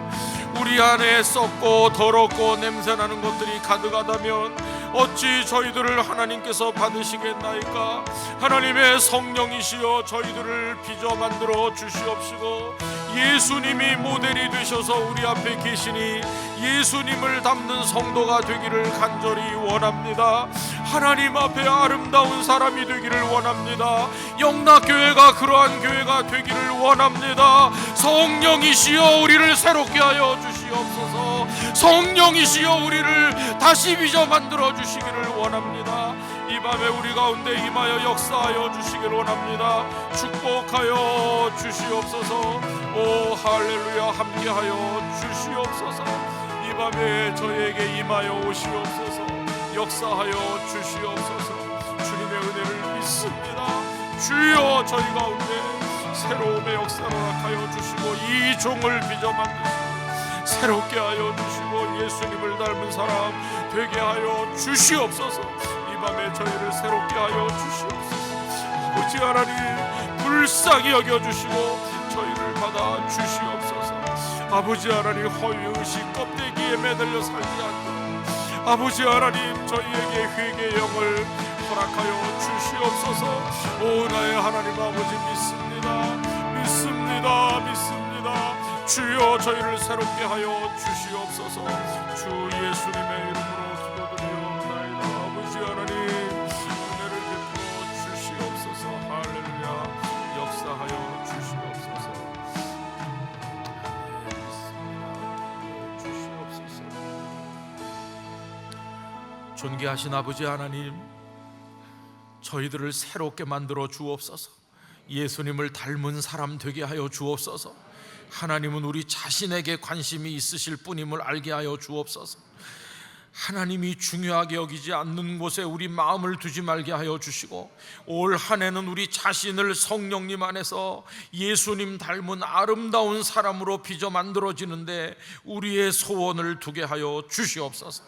[SPEAKER 1] 우리 안에 썩고 더럽고 냄새나는 것들이 가득하다면 어찌 저희들을 하나님께서 받으시겠나이까? 하나님의 성령이시여 저희들을 빚어 만들어 주시옵시고 예수님이 모델이 되셔서 우리 앞에 계시니 예수님을 닮는 성도가 되기를 간절히 원합니다. 하나님 앞에 아름다운 사람이 되기를 원합니다. 영락교회가 그러한 교회가 되기를 원합니다. 성령이시여 우리를 새롭게 하여 주시옵소서. 성령이시여 우리를 다시 빚어 만들어 주시기를 원합니다. 이 밤에 우리 가운데 임하여 역사하여 주시기를 원합니다. 축복하여 주시옵소서. 오 할렐루야, 함께하여 주시옵소서. 이 밤에 저희에게 임하여 오시옵소서. 역사하여 주시옵소서. 주님의 은혜를 믿습니다. 주여 저희 가운데 새로움의 역사를 허락하여 주시고 이 종을 빚어 만드시고 새롭게 하여 주시고 예수님을 닮은 사람 되게 하여 주시옵소서. 이 밤에 저희를 새롭게 하여 주시옵소서. 아버지 하나님 불쌍히 여겨주시고 저희를 받아 주시옵소서. 아버지 하나님 허위의식 껍데기에 매달려 살지 않도록 아버지 하나님 저희에게 회개의 영을 허락하여 주시옵소서. 오 나의 하나님 아버지 믿습니다. 주여 저희를 새롭게 하여 주시옵소서. 주 예수님의 이름으로 기도드리옵나이다. 아버지 하나님 은혜를 베풀어 주시옵소서. 할렐루야, 역사하여 주시옵소서. 존귀하신 아버지 하나님, 저희들을 새롭게 만들어 주옵소서. 예수님을 닮은 사람 되게 하여 주옵소서. 하나님은 우리 자신에게 관심이 있으실 뿐임을 알게 하여 주옵소서. 하나님이 중요하게 여기지 않는 곳에 우리 마음을 두지 말게 하여 주시고 올 한 해는 우리 자신을 성령님 안에서 예수님 닮은 아름다운 사람으로 빚어 만들어지는데 우리의 소원을 두게 하여 주시옵소서.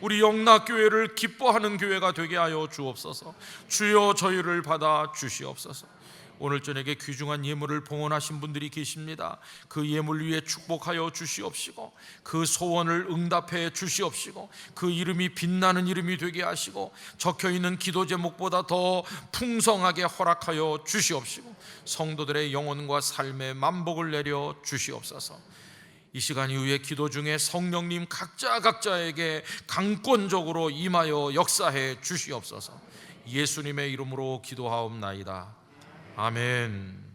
[SPEAKER 1] 우리 영락교회를 기뻐하는 교회가 되게 하여 주옵소서. 주여 저희를 받아 주시옵소서. 오늘 저녁에 귀중한 예물을 봉헌하신 분들이 계십니다. 그 예물 위에 축복하여 주시옵시고 그 소원을 응답해 주시옵시고 그 이름이 빛나는 이름이 되게 하시고 적혀있는 기도 제목보다 더 풍성하게 허락하여 주시옵시고 성도들의 영혼과 삶에 만복을 내려 주시옵소서. 이 시간 이후에 기도 중에 성령님 각자에게 강권적으로 임하여 역사해 주시옵소서. 예수님의 이름으로 기도하옵나이다. 아멘.